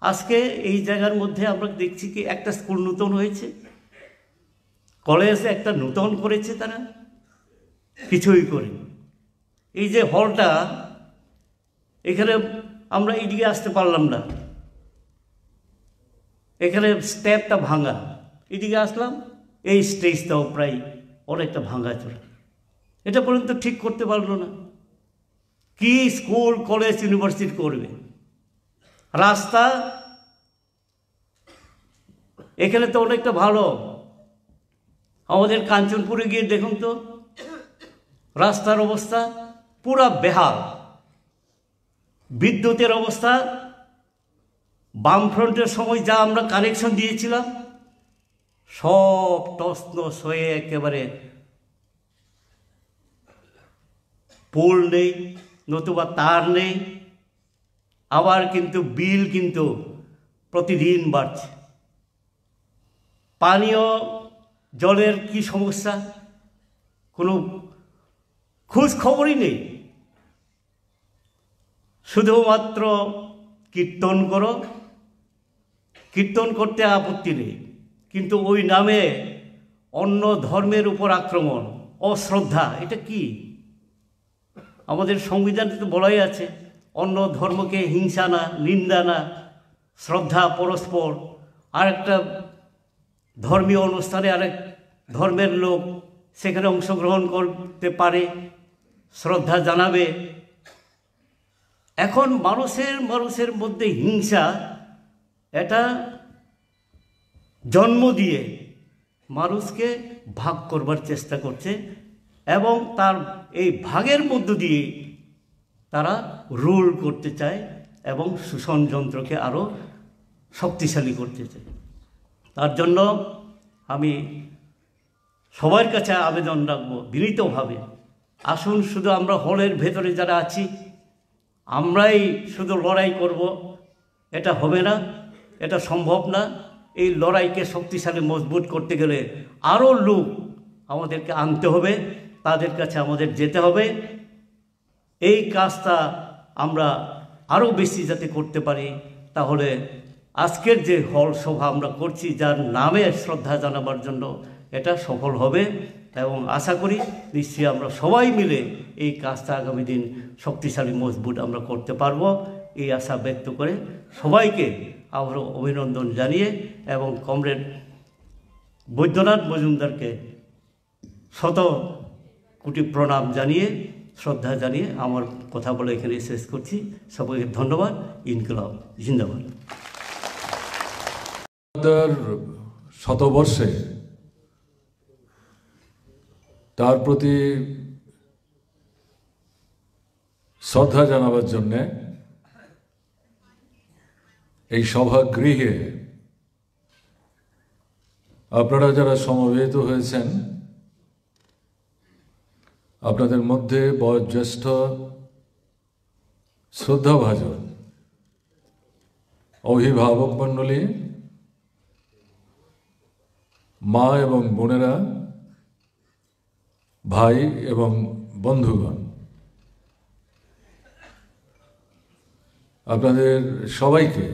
C: আজকে এই জায়গার মধ্যে আমরা দেখছি কি একটা স্কুল নূতন হয়েছে, কলেজ একটা নূতন করেছে, তারা কিছুই করেনি। এই যে হলটা, এখানে আমরা এইদিকে আসতে পারলাম না, এখানে স্টেপটা ভাঙা, এদিকে আসলাম, এই স্টেজটাও প্রায় অনেকটা ভাঙাচোরা, এটা পর্যন্ত ঠিক করতে পারলো না। কি স্কুল, কলেজ, ইউনিভার্সিটি করবে? রাস্তা এখানে তো অনেকটা ভালো, আমাদের কাঞ্চনপুরে গিয়ে দেখুন তো রাস্তার অবস্থা পুরা বেহাল, বিদ্যুতের অবস্থা বামফ্রন্টের সময় যা আমরা কানেকশন দিয়েছিলাম সব টসনস হয়ে একেবারে পোল নেই, নতুবা তার নেই। আবার কিন্তু বিল কিন্তু প্রতিদিন বাড়ছে। পানীয় জলের কি সমস্যা, কোনো খোঁজ খবরই নেই। শুধুমাত্র কীর্তন করো, কীর্তন করতে আপত্তি নেই, কিন্তু ওই নামে অন্য ধর্মের উপর আক্রমণ, অশ্রদ্ধা, এটা কি? আমাদের সংবিধানে তো বলাই আছে অন্য ধর্মকে হিংসা না, নিন্দা না, শ্রদ্ধা পরস্পর। আর একটা ধর্মীয় অনুষ্ঠানে আরেক ধর্মের লোক সেখানে অংশগ্রহণ করতে পারে, শ্রদ্ধা জানাবে। এখন মানুষের মধ্যে হিংসা এটা জন্ম দিয়ে মানুষকে ভাগ করবার চেষ্টা করছে এবং তার এই ভাগের মধ্য দিয়ে তারা রুল করতে চায় এবং শোষণ যন্ত্রকে আরও শক্তিশালী করতে চায়। তার জন্য আমি সবার কাছে আবেদন রাখবো বিনীতভাবে, আসুন শুধু আমরা হলের ভেতরে যারা আছি আমরাই শুধু লড়াই করব, এটা হবে না, এটা সম্ভব না। এই লড়াইকে শক্তিশালী মজবুত করতে গেলে আরও লোক আমাদেরকে আনতে হবে, তাদের কাছে আমাদের যেতে হবে। এই কাজটা আমরা আরও বেশি যাতে করতে পারি, তাহলে আজকের যে হল সভা আমরা করছি যার নামে শ্রদ্ধা জানাবার জন্য, এটা সফল হবে এবং আশা করি নিশ্চয়ই আমরা সবাই মিলে এই কাজটা আগামী দিন শক্তিশালী মজবুত আমরা করতে পারবো, এই আশা ব্যক্ত করে সবাইকে আবারও অভিনন্দন জানিয়ে এবং কমরেড বৈদ্যনাথ মজুমদারকে শত কোটি প্রণাম জানিয়ে, শ্রদ্ধা জানিয়ে আমার কথা বলে এখানে শেষ করছি। সবাইকে ধন্যবাদ। ইনকলাব জিন্দাবাদ।
D: শতবর্ষে তার প্রতি শ্রদ্ধা জানাবার জন্যে এই সভাগৃহে আপনারা যারা সমবেত হয়েছেন, আপনাদের মধ্যে বয়োজ্যেষ্ঠ শ্রদ্ধাভাজন অভিভাবক মণ্ডলী, মা এবং বোনেরা, ভাই এবং বন্ধুগণ, আপনাদের সবাইকে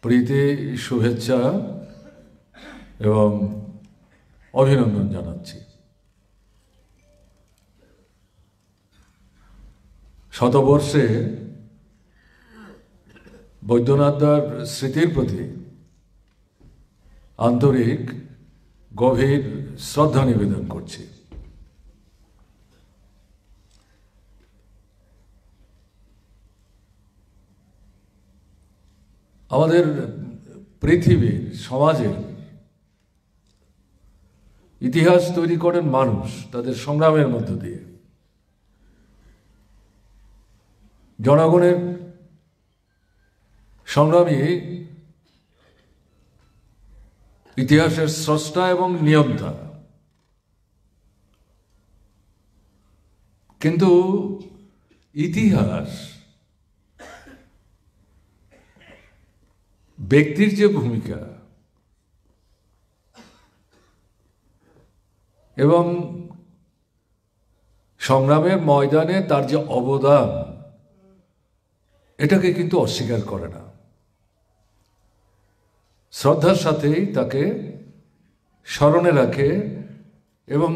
D: প্রীতি, শুভেচ্ছা এবং অভিনন্দন জানাচ্ছি। শতবর্ষে বৈদ্যনাথদার স্মৃতির প্রতি আন্তরিক গভীর শ্রদ্ধা নিবেদন করছি। আমাদের পৃথিবীর, সমাজের ইতিহাস তৈরি করেন মানুষ তাদের সংগ্রামের মধ্য দিয়ে। জনগণের সংগ্রামী ইতিহাসের স্রষ্টা এবং নিয়ন্তা। কিন্তু ইতিহাস ব্যক্তির যে ভূমিকা এবং সংগ্রামের ময়দানে তার যে অবদান, এটাকে কিন্তু অস্বীকার করে না। শ্রদ্ধার সাথেই তাকে স্মরণে রাখে এবং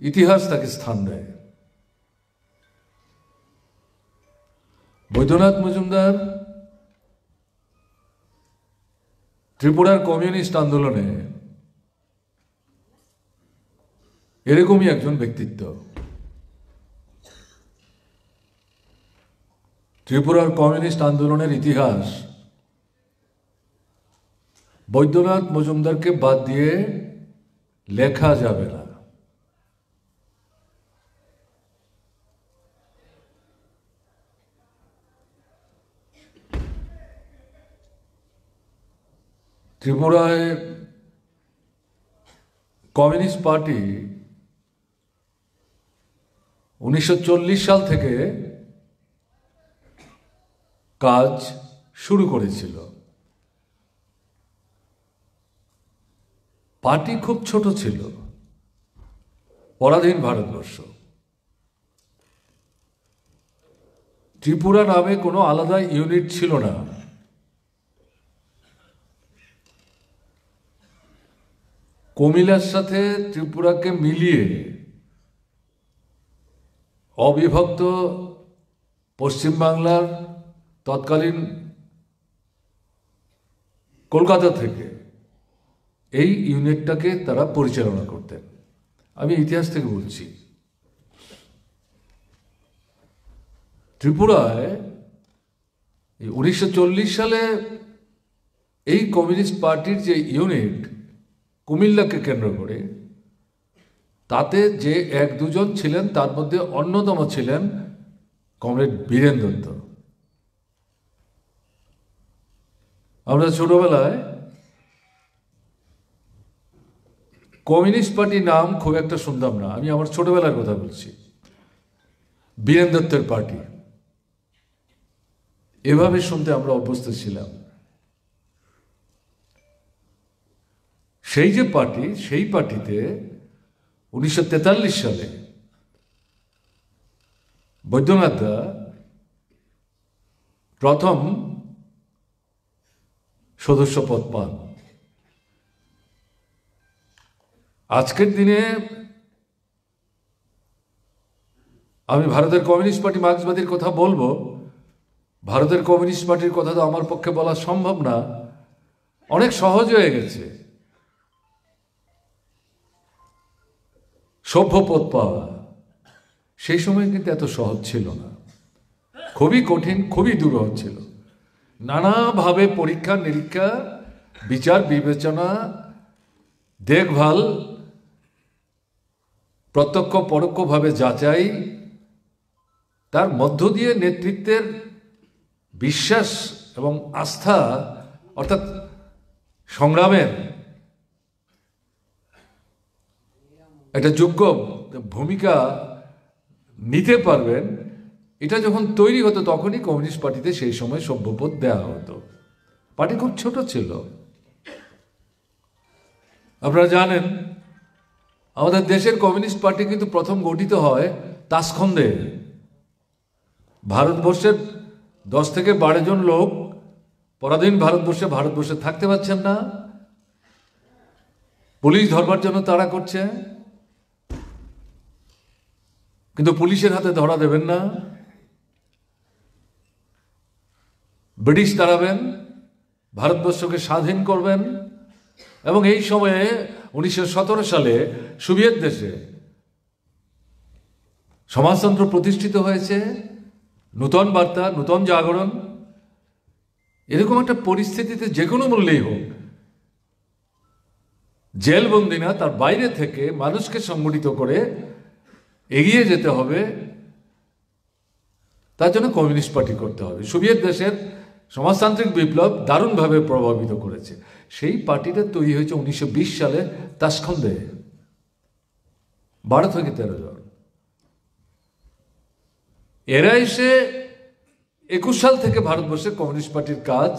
D: ইতিহাস তাকে স্থান দেয়। বৈদ্যনাথ মজুমদার ত্রিপুরার কমিউনিস্ট আন্দোলনে এরকমই একজন ব্যক্তিত্ব। ত্রিপুরার কমিউনিস্ট আন্দোলনের ইতিহাস বৈদ্যনাথ মজুমদারকে বাদ দিয়ে লেখা যাবে না। ত্রিপুরায় কমিউনিস্ট পার্টি 1940 সাল থেকে কাজ শুরু করেছিল। পার্টি খুব ছোট ছিল, পরাধীন ভারতবর্ষ। ত্রিপুরা নামে কোনো আলাদা ইউনিট ছিল না। কুমিল্লার সাথে ত্রিপুরাকে মিলিয়ে অবিভক্ত পশ্চিমবাংলার তৎকালীন কলকাতা থেকে এই ইউনিটটাকে তারা পরিচালনা করতেন। আমি ইতিহাস থেকে বলছি। ত্রিপুরায় 1940 সালে এই কমিউনিস্ট পার্টির যে ইউনিট কুমিল্লাকে কেন্দ্র করে, তাতে যে এক দুজন ছিলেন তার মধ্যে অন্যতম ছিলেন কমরেড বীরেন দত্ত। আমরা ছোটবেলায় কমিউনিস্ট পার্টির নাম খুব একটা শুনতাম না, আমি আমার ছোটবেলার কথা বলছি। বীরেন দত্তের পার্টি এভাবে শুনতে আমরা অভ্যস্ত ছিলাম। সেই যে পার্টি, সেই পার্টিতে 1943 সালে বৈদ্যনাথ দা প্রথম সদস্য পদ পান। আজকের দিনে আমি ভারতের কমিউনিস্ট পার্টি মার্ক্সবাদীর কথা বলবো, ভারতের কমিউনিস্ট পার্টির কথা তো আমার পক্ষে বলা সম্ভব না, অনেক সহজ হয়ে গেছে সভ্য পদ পাওয়া। সেই সময় কিন্তু এত সহজ ছিল না, খুবই কঠিন, খুবই দুরূহ ছিল। নানাভাবে পরীক্ষা নিরীক্ষা, বিচার বিবেচনা, দেখভাল, প্রত্যক্ষ পরোক্ষভাবে যাচাই, তার মধ্য দিয়ে নেতৃত্বের বিশ্বাস এবং আস্থা, অর্থাৎ সংগ্রামের একটা যোগ্য ভূমিকা নিতে পারবেন, এটা যখন তৈরি হতো তখনই কমিউনিস্ট পার্টিতে সেই সময় সভ্যপদ দেওয়া হতো। পার্টি খুব ছোট ছিল। আপনারা জানেন আমাদের দেশের কমিউনিস্ট পার্টি কিন্তু প্রথম গঠিত হয় তাসখন্দে। ভারতবর্ষের 10 থেকে 12 জন লোক পরাধীন ভারতবর্ষে থাকতে পারছেন না, পুলিশ ধরবার জন্য তাড়া করছে, কিন্তু পুলিশের হাতে ধরা দেবেন না, ব্রিটিশ তাড়াবেন, ভারতবর্ষকে স্বাধীন করবেন। এবং এই সময়ে 1917 সালে সোভিয়েত দেশে সমাজতন্ত্র প্রতিষ্ঠিত হয়েছে, নূতন বার্তা, নূতন জাগরণ। এরকম একটা পরিস্থিতিতে যে কোনো মূল্যেই হোক জেলবন্দি না, তার বাইরে থেকে মানুষকে সংগঠিত করে এগিয়ে যেতে হবে। তার জন্য কমিউনিস্ট পার্টি করতে হবে। সোভিয়েত দেশের সমাজতান্ত্রিক বিপ্লব দারুণভাবে প্রভাবিত করেছে। সেই পার্টিটা তৈরি হয়েছে 1920 সালে তাসখন্দে, 12 থেকে 13 জন। এরা এসে 21 সাল থেকে ভারতবর্ষের কমিউনিস্ট পার্টির কাজ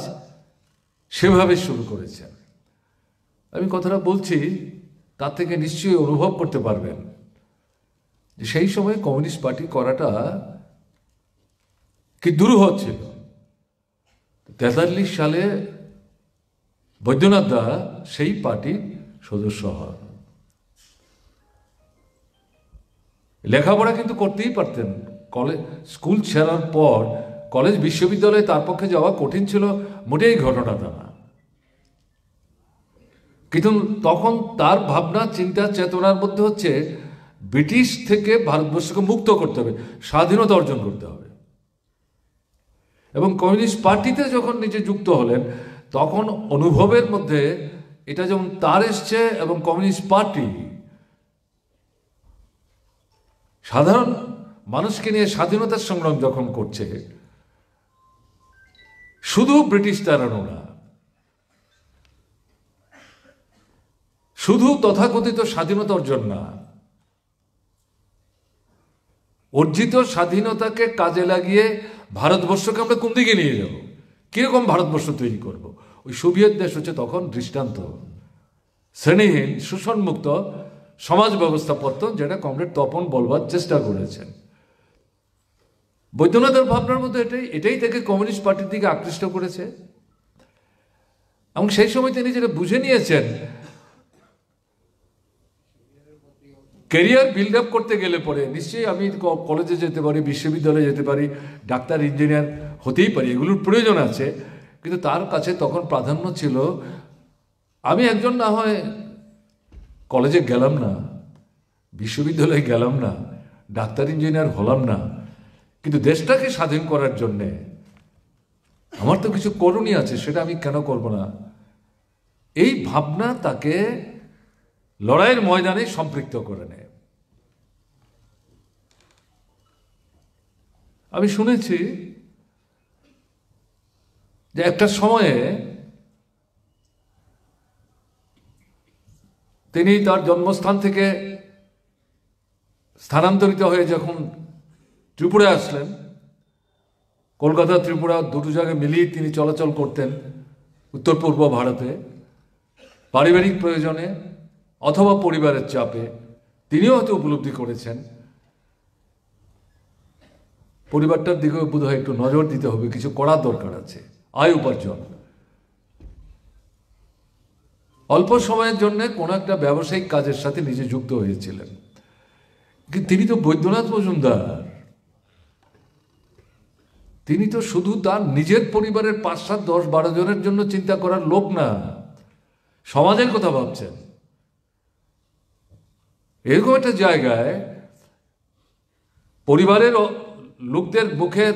D: সেভাবে শুরু করেছে। আমি কথাটা বলছি, তার থেকে নিশ্চয়ই অনুভব করতে পারবেন যে সেই সময় কমিউনিস্ট পার্টি করাটা কি দুরূহ ছিল। 43 সালে বৈদ্যনাথ দা সেই পার্টির সদস্য হন। লেখাপড়া কিন্তু করতেই পারতেন। কলেজ স্কুল ছেড়ার পর কলেজ বিশ্ববিদ্যালয়ে তার পক্ষে যাওয়া কঠিন ছিল, মোটেই ঘটনাটা না। কিন্তু তখন তার ভাবনা, চিন্তা, চেতনার মধ্যে হচ্ছে ব্রিটিশ থেকে ভারতবর্ষকে মুক্ত করতে হবে, স্বাধীনতা অর্জন করতে হবে। এবং কমিউনিস্ট পার্টিতে যখন নিজে যুক্ত হলেন তখন অনুভবের মধ্যে এটা যেমন তার এসছে, এবং কমিউনিস্ট পার্টি সাধারণ মানুষকে নিয়ে স্বাধীনতার সংগ্রাম যখন করছে, শুধু ব্রিটিশ তাড়ানো না, শুধু তথাকথিত স্বাধীনতা অর্জন না, অর্জিত স্বাধীনতাকে কাজে লাগিয়ে ভারতবর্ষকে আমরা কোন দিকে নিয়ে যাব, কিরকম ভারতবর্ষ তৈরি করব। ওই সোভিয়েত দেশ হচ্ছে তখন দৃষ্টান্ত। শ্রেণীহীন, শোষণমুক্ত সমাজ ব্যবস্থাপত্র, যেটা কমরেড তপন বলবার চেষ্টা করেছেন। বৈদ্যনাথের ভাবনার মধ্যে এটাই থেকে কমিউনিস্ট পার্টির দিকে আকৃষ্ট করেছে। এবং সেই সময় তিনি যেটা বুঝে নিয়েছেন, ক্যারিয়ার বিল্ড আপ করতে গেলে পরে নিশ্চয়ই আমি কলেজে যেতে পারি, বিশ্ববিদ্যালয়ে যেতে পারি, ডাক্তার, ইঞ্জিনিয়ার হতেই পারি, এগুলোর প্রয়োজন আছে। কিন্তু তার কাছে তখন প্রাধান্য ছিল, আমি একজন না হয় কলেজে গেলাম না, বিশ্ববিদ্যালয়ে গেলাম না, ডাক্তার ইঞ্জিনিয়ার হলাম না, কিন্তু দেশটাকে স্বাধীন করার জন্যে আমার তো কিছু করণীয় আছে, সেটা আমি কেন করব না, এই ভাবনা তাকে লড়াইয়ের ময়দানে সম্পৃক্ত করে নেয়। আমি শুনেছি যে একটা সময়ে তিনি তার জন্মস্থান থেকে স্থানান্তরিত হয়ে যখন ত্রিপুরায় আসলেন, কলকাতা ত্রিপুরা দুটো জায়গায় মিলিয়ে তিনি চলাচল করতেন উত্তর পূর্ব ভারতে, পারিবারিক প্রয়োজনে অথবা পরিবারের চাপে। তিনিও হয়তো উপলব্ধি করেছেন পরিবারটার দিকেও বোধহয় একটু নজর দিতে হবে, কিছু করার দরকার আছে, আয় উপার্জন। অল্প সময়ের জন্য কোনো একটা ব্যবসায়িক কাজের সাথে নিজে যুক্ত হয়েছিলেন। কিন্তু তিনি তো বৈদ্যনাথ মজুমদার, তিনি তো শুধু তার নিজের পরিবারের 5, 7, 10, 12 জনের জন্য চিন্তা করার লোক না, সমাজের কথা ভাবছেন। এরকম একটা জায়গায় পরিবারের লোকদের মুখে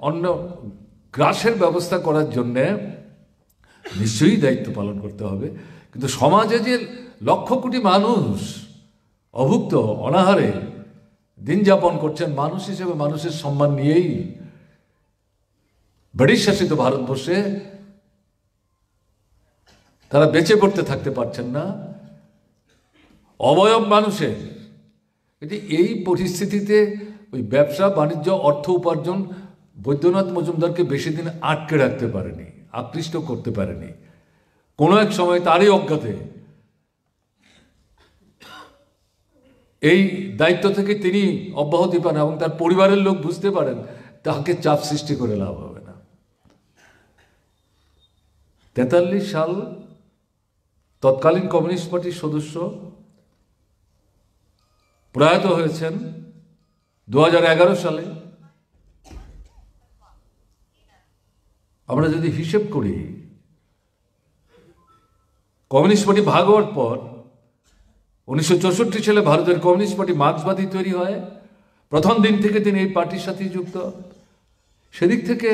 D: অন্ন গ্রাসের ব্যবস্থা করার জন্যে নিশ্চয়ই দায়িত্ব পালন করতে হবে। কিন্তু সমাজে যে লক্ষ কোটি মানুষ অভুক্ত অনাহারে দিন যাপন করছেন, মানুষ হিসেবে মানুষের সম্মান নিয়েই ব্রিটিশ শাসিত ভারতবর্ষে তারা বেঁচে পড়তে থাকতে পারছেন না, অবয়ব মানুষের। এই পরিস্থিতিতে ওই ব্যবসা বাণিজ্য অর্থ উপার্জন বৈদ্যনাথ মজুমদারকে বেশি দিন আটকে রাখতে পারেনি, আকৃষ্ট করতে পারেনি। কোনো এক সময় তারই অজ্ঞাতে এই দায়িত্ব থেকে তিনি অব্যাহতি পান এবং তার পরিবারের লোক বুঝতে পারেন তাকে চাপ সৃষ্টি করে লাভ হবে না। 43 সাল তৎকালীন কমিউনিস্ট পার্টির সদস্য প্রয়াত হয়েছেন 2011 সালে। আমরা যদি হিসেব করি, কমিউনিস্ট পার্টি ভাগ হওয়ার পর 1964 সালে ভারতের কমিউনিস্ট পার্টি মার্ক্সবাদী তৈরি হয়। প্রথম দিন থেকে তিনি এই পার্টির সাথে যুক্ত। সেদিক থেকে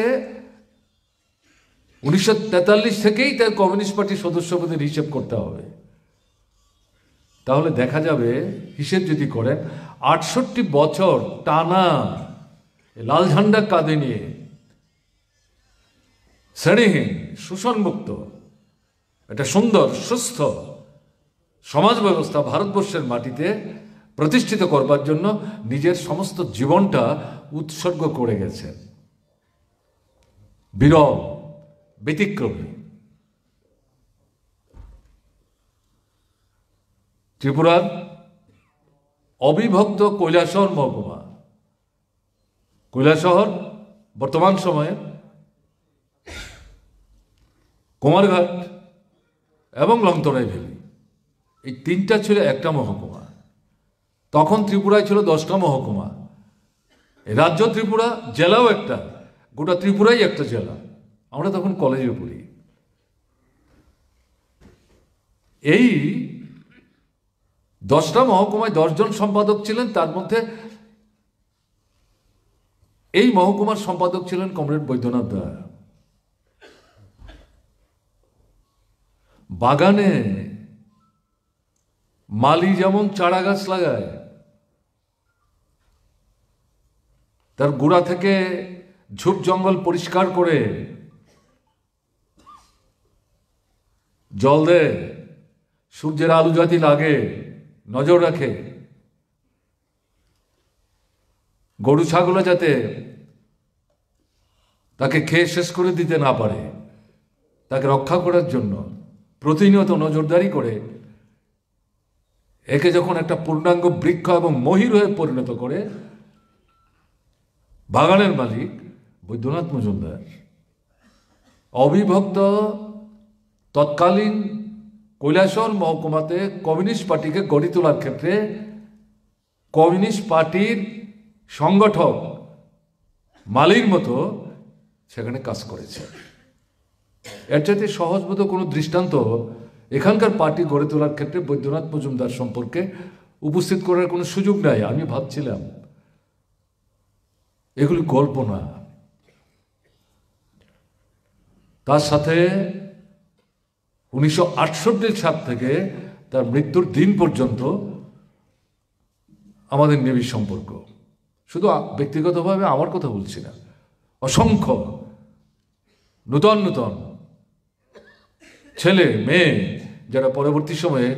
D: 1943 থেকেই তার কমিউনিস্ট পার্টির সদস্যপদের হিসেব করতে হবে। তাহলে দেখা যাবে, হিসেব যদি করেন, 68 বছর টানা লাল ঝান্ডা কাঁধে নিয়ে শ্রেণীহীন শোষণমুক্ত একটা সুন্দর সুস্থ সমাজ ব্যবস্থা ভারতবর্ষের মাটিতে প্রতিষ্ঠিত করবার জন্য নিজের সমস্ত জীবনটা উৎসর্গ করে গেছেন। বিরল, ব্যতিক্রমী। ত্রিপুরার অবিভক্ত কৈলাসহর মহকুমা, কৈলাসহর বর্তমান সময়ে কুমারঘাট এবং লংতরাই ভ্যালি, এই তিনটা ছিল একটা মহকুমা। তখন ত্রিপুরায় ছিল 10টা মহকুমা। রাজ্য ত্রিপুরা, জেলাও একটা, গোটা ত্রিপুরাই একটা জেলা। আমরা তখন কলেজে পড়ি। এই 10টা মহকুমায় 10 জন সম্পাদক ছিলেন। তার মধ্যে এই মহকুমার সম্পাদক ছিলেন কমরেড বৈদ্যনাথ দা। বাগানে মালি যেমন চারা গাছ লাগায়, তার গোড়া থেকে ঝোপ জঙ্গল পরিষ্কার করে জল দেয়, সূর্যের আলো যাতে লাগে নজর রাখে, গরু ছাগল যাতে তাকে খেয়ে শেষ করে দিতে না পারে, তাকে রক্ষা করার জন্য প্রতিনিয়ত নজরদারি করে একে যখন একটা পূর্ণাঙ্গ বৃক্ষ এবং মহির হয়ে পরিণত করে বাগানের মালিক বৈদ্যনাথ মজুমদার। অবিভক্ত তৎকালীন কৈলাসহর মহকুমাতে কমিউনিস্ট পার্টিকে গড়ে তোলার ক্ষেত্রে কমিউনিস্ট পার্টির সংগঠক মালির মতো সেখানে কাজ করেছে। এর চাইতে সহজবোধ কোনো দৃষ্টান্ত এখানকার পার্টি গড়ে তোলার ক্ষেত্রে বৈদ্যনাথ মজুমদার সম্পর্কে উপস্থিত করার কোনো সুযোগ নাই। আমি ভাবছিলাম এগুলি গল্প না। তার সাথে 1968 সাল থেকে তার মৃত্যুর দিন পর্যন্ত আমাদের নিবিড় সম্পর্ক। শুধু ব্যক্তিগতভাবে আমার কথা বলছি না, অসংখ্য নূতন নূতন ছেলে মেয়ে যারা পরবর্তী সময়ে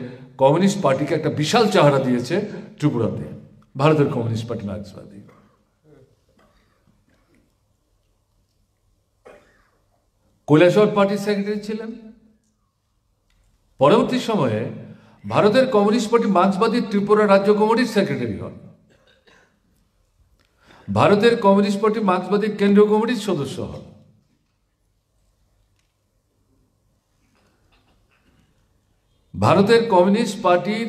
D: কমিউনিস্ট পার্টিকে একটা বিশাল চেহারা দিয়েছে ত্রিপুরাতে, ভারতের কমিউনিস্ট পার্টি মার্ক্সবাদী। কৈলাসহর পার্টির সেক্রেটারি ছিলেন। পরবর্তী সময়ে ভারতের কমিউনিস্ট পার্টি মার্ক্সবাদী ত্রিপুরা রাজ্য কমিটির সেক্রেটারি হন। ভারতের কমিউনিস্ট পার্টি মার্ক্সবাদী কেন্দ্রীয় কমিটির সদস্য হন। ভারতের কমিউনিস্ট পার্টির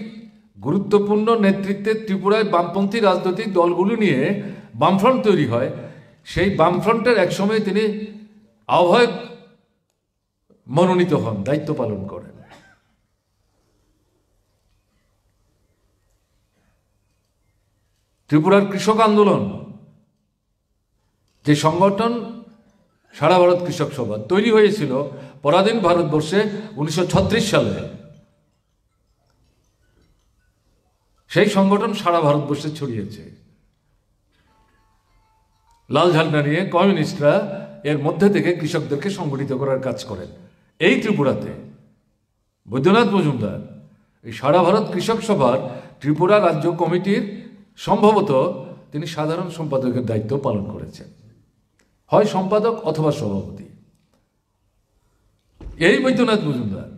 D: গুরুত্বপূর্ণ নেতৃত্বে ত্রিপুরায় বামপন্থী রাজনৈতিক দলগুলো নিয়ে বামফ্রন্ট তৈরি হয়। সেই বামফ্রন্টের একসময় তিনি আহ্বায়ক মনোনীত হন, দায়িত্ব পালন করেন। ত্রিপুরার কৃষক আন্দোলন, যে সংগঠন সারা ভারত কৃষক সভা তৈরি হয়েছিল পরাধীন ভারতবর্ষে 1936 সালে, সেই সংগঠন সারা ভারতবর্ষে ছড়িয়েছে। লাল ঝান্ডা নিয়ে কমিউনিস্টরা এর মধ্যে থেকে কৃষকদেরকে সংগঠিত করার কাজ করেন। এই ত্রিপুরাতে বৈদ্যনাথ মজুমদার এই সারা ভারত কৃষক সভার ত্রিপুরা রাজ্য কমিটির সম্ভবত তিনি সাধারণ সম্পাদকের দায়িত্ব পালন করেছেন, হয় সম্পাদক অথবা সভাপতি। এই Baidyanath Majumdar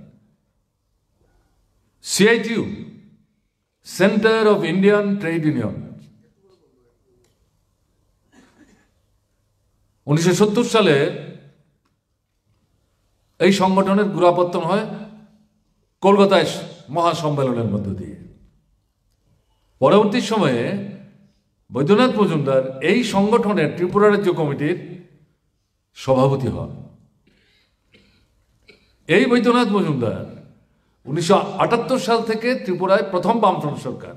D: CITU, centre of Indian trade union, 1970 সালে এই সংগঠনের গোড়াপত্তন হয় কলকাতায় মহাসম্মেলনের মধ্য দিয়ে। পরবর্তী সময়ে বৈদ্যনাথ মজুমদার এই সংগঠনের ত্রিপুরা রাজ্য কমিটির সভাপতি হন। এই বৈদ্যনাথ মজুমদার 1978 সাল থেকে ত্রিপুরায় প্রথম বামফ্রন্ট সরকার,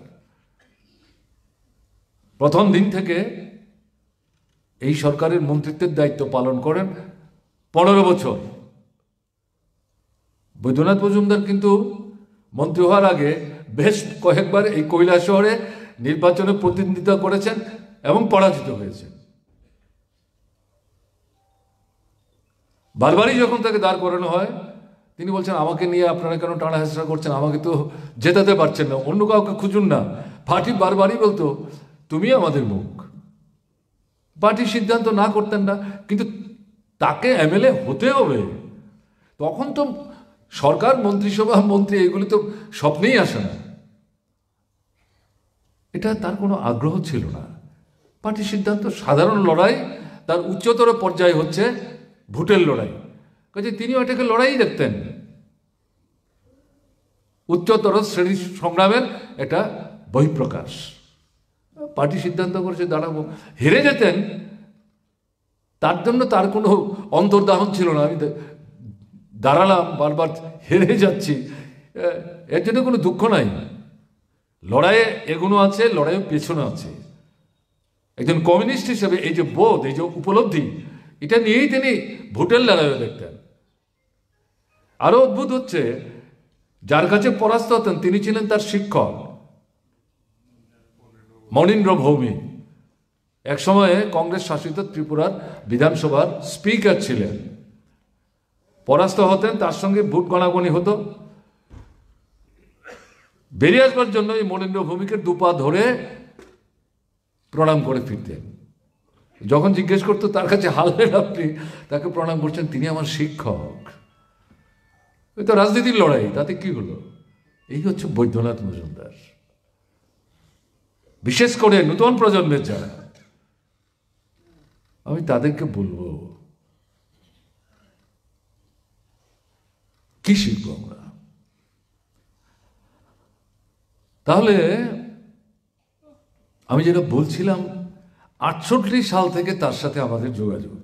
D: প্রথম দিন থেকে এই সরকারের মন্ত্রিত্বের দায়িত্ব পালন করেন 15 বছর। বৈদ্যনাথ মজুমদার কিন্তু মন্ত্রী হওয়ার আগে বেশ কয়েকবার এই কৈলাসহরে নির্বাচনে প্রতিদ্বন্দ্বিতা করেছেন এবং পরাজিত হয়েছেন। বারবারই যখন তাকে দাঁড় করানো হয় তিনি বলছেন, আমাকে নিয়ে আপনারা কেন টানা হেঁচড়া করছেন, আমাকে তো জেতাতে পারছেন না, অন্য কাউকে খুঁজুন না। পার্টি বারবারই বলতো তুমি আমাদের মুখ। পার্টি সিদ্ধান্ত না করতেন না, কিন্তু তাকে MLA হতে হবে। তখন তো সরকার, মন্ত্রিসভা, মন্ত্রী এগুলি তো স্বপ্নেই আসে না। এটা তার কোনো আগ্রহ ছিল না। পার্টি সিদ্ধান্ত, সাধারণ লড়াই, তার উচ্চতর পর্যায়ে হচ্ছে ভোটের লড়াই। কাজে তিনিও এটাকে লড়াই দেখতেন, উচ্চতর শ্রেণী সংগ্রামের একটা বহিঃপ্রকাশ। পার্টি সিদ্ধান্ত করেছে দাঁড়াবো, হেরে যেতেন, তার জন্য তার কোনো অন্তর্দাহন ছিল না। আমি দাঁড়ালাম, বারবার হেরে যাচ্ছি, এর জন্য কোনো দুঃখ নাই। লড়াইয়ে এগোনো আছে, লড়াইয়ে পেছনে আছে। একজন কমিউনিস্ট হিসেবে এই যে বোধ, এই যে উপলব্ধি, এটা নিয়েই তিনি ভোটের লড়াইয়ে দেখতেন। আরো অদ্ভুত হচ্ছে, যার কাছে পরাস্ত হতেন তিনি ছিলেন তার শিক্ষক মনীন্দ্র ভৌমিক। এক সময়ে কংগ্রেস শাসিত ত্রিপুরার বিধানসভার স্পিকার ছিলেন। পরাস্ত হতেন, তার সঙ্গে ভোট গণাগণি হতো। বেরিয়ে আসবার জন্য এই মনীন্দ্র ভৌমিকের দুপা ধরে প্রণাম করে ফিরতেন। যখন জিজ্ঞেস করতো তার কাছে হারলেন আপনি, তাকে প্রণাম করছেন, তিনি আমার শিক্ষক। ওই তো রাজনীতির লড়াই, তাতে কি হলো? এই হচ্ছে বৈদ্যনাথ মজুমদার। বিশেষ করে নতুন প্রজন্মের যারা, আমি তাদেরকে বলবো, কি শিখবো আমরা? তাহলে আমি যেটা বলছিলাম, 68 সাল থেকে তার সাথে আমাদের যোগাযোগ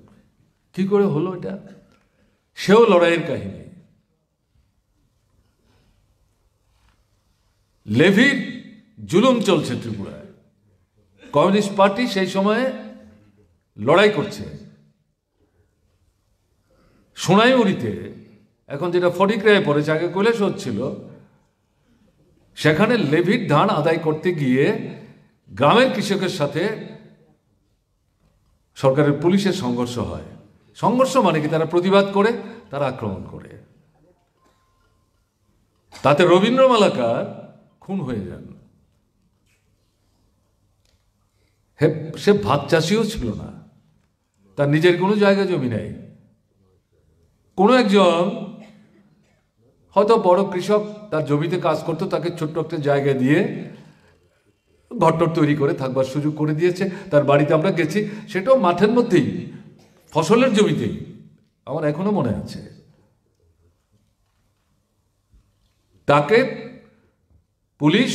D: কি করে হলো, এটা সেও লড়াইয়ের কাহিনী। লেভির জুলুম চলছে ত্রিপুরায়। কমিউনিস্ট পার্টি সেই সময়ে লড়াই করছে। সোনাইমুড়িতে এখন যেটা ফটিকরায়ে পড়েছে, আগে কৈলাসহর ছিল, সেখানে লেভির ধান আদায় করতে গিয়ে গ্রামের কৃষকের সাথে সরকারের পুলিশের সংঘর্ষ হয়। সংঘর্ষ মানে কি, তারা প্রতিবাদ করে, তারা আক্রমণ করে, তাতে রবীন্দ্র মালাকার খুন হয়ে যান। সে ভাত চাষিও ছিল না, তার নিজের কোনো জায়গা জমি নেই। কোনো একজন হয়তো বড় কৃষক তার জমিতে কাজ করতো, তাকে ছোট্ট একটা জায়গা দিয়ে ঘরটর তৈরি করে থাকবার সুযোগ করে দিয়েছে। তার বাড়িতে আমরা গেছি, সেটাও মাঠের মধ্যেই, ফসলের জমিতেই, আমার এখনো মনে আছে। তাকে পুলিশ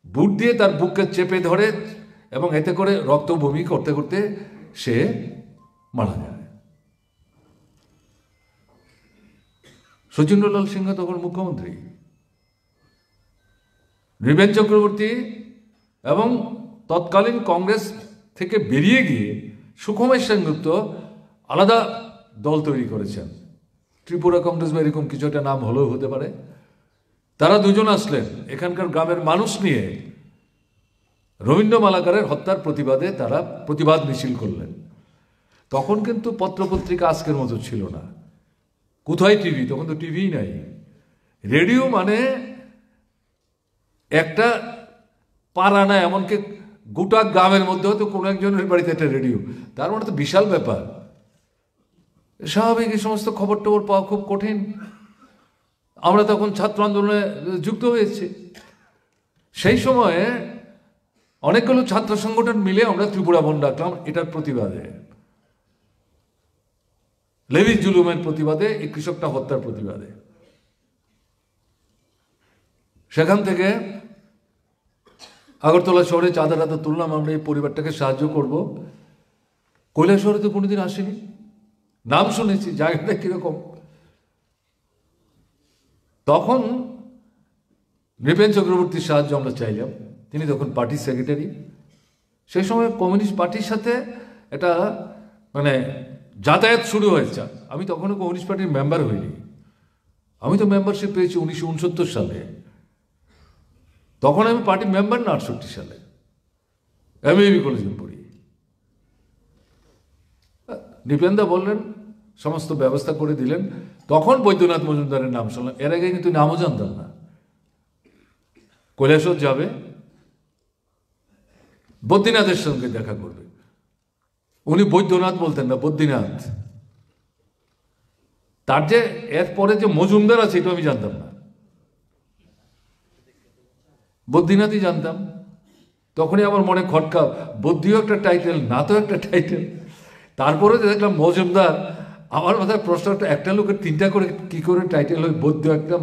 D: বুট দিয়ে তার বুককে চেপে ধরে এবং এতে করে রক্ত বমি করতে করতে সে মারা যায়। শচীন্দ্রলাল সিংহ তখন মুখ্যমন্ত্রী। নৃপেন চক্রবর্তী এবং তৎকালীন কংগ্রেস থেকে বেরিয়ে গিয়ে সুখময় সেনগুপ্ত আলাদা দল তৈরি করেছেন। ত্রিপুরা কংগ্রেস বা এরকম কিছু একটা নাম হলেও হতে পারে। তারা দুজন আসলেন, এখানকার গ্রামের মানুষ নিয়ে রবীন্দ্র মালাকারের হত্যার প্রতিবাদে তারা প্রতিবাদ মিছিল করলেন। তখন কিন্তু পত্রপত্রিকা আজকের মতো ছিল না। কোথায় টিভি? তখন তো টিভিই নাই। রেডিও মানে একটা পাড়া না, এমনকি গোটা গ্রামের মধ্যে হয়তো কোনো একজনের বাড়িতে একটা রেডিও, তার মানে তো বিশাল ব্যাপার। স্বাভাবিক এই সমস্ত খবর টবর পাওয়া খুব কঠিন। আমরা তখন ছাত্র আন্দোলনে যুক্ত হয়েছি। সেই সময়ে অনেকগুলো ছাত্র সংগঠন মিলে আমরা ত্রিপুরা বন ডাকলাম এটার প্রতিবাদে, লেভির জুলুমের প্রতিবাদে, এই কৃষকটা হত্যার প্রতিবাদে। সেখান থেকে আগরতলা শহরে চাঁদা টাদা তুললাম, আমরা এই পরিবারটাকে সাহায্য করব। কৈলাসহরে তো কোনোদিন আসেনি, নাম শুনেছি, জায়গাটা কিরকম। তখন নৃপেন চক্রবর্তীর সাহায্য আমরা চাইলাম। তিনি তখন পার্টির সেক্রেটারি। সেই সময় কমিউনিস্ট পার্টির সাথে এটা মানে যাতায়াত শুরু হয়েছে। আমি তখনও কমিউনিস্ট পার্টির মেম্বার হইনি। আমি তো মেম্বারশিপ পেয়েছি 1969 সালে। তখন আমি পার্টির মেম্বার না, 68 সালে এমএবি কলেজে পড়ি। নৃপেনদা বললেন, সমস্ত ব্যবস্থা করে দিলেন। তখন বৈদ্যনাথ মজুমদারের নাম শুনলাম, এর আগে কিন্তু নামও জানতাম না। কৈলাসহর যাবে, বদ্রীনাথের সঙ্গে দেখা করবে। উনি বৈদ্যনাথ বলতেন না, বদ্রীনাথ। তার যে এরপরে যে মজুমদার আছে এটা আমি জানতাম না, বদ্রীনাথই জানতাম। তখনই আমার মনে খটকা, বদ্রীও একটা টাইটেল, না তো একটা টাইটেল। তারপরে দেখলাম মজুমদার। আমার মাথায় প্রশ্ন, একটা লোকের তিনটা করে কি করে টাইটেল হয়? বদ্য একটা,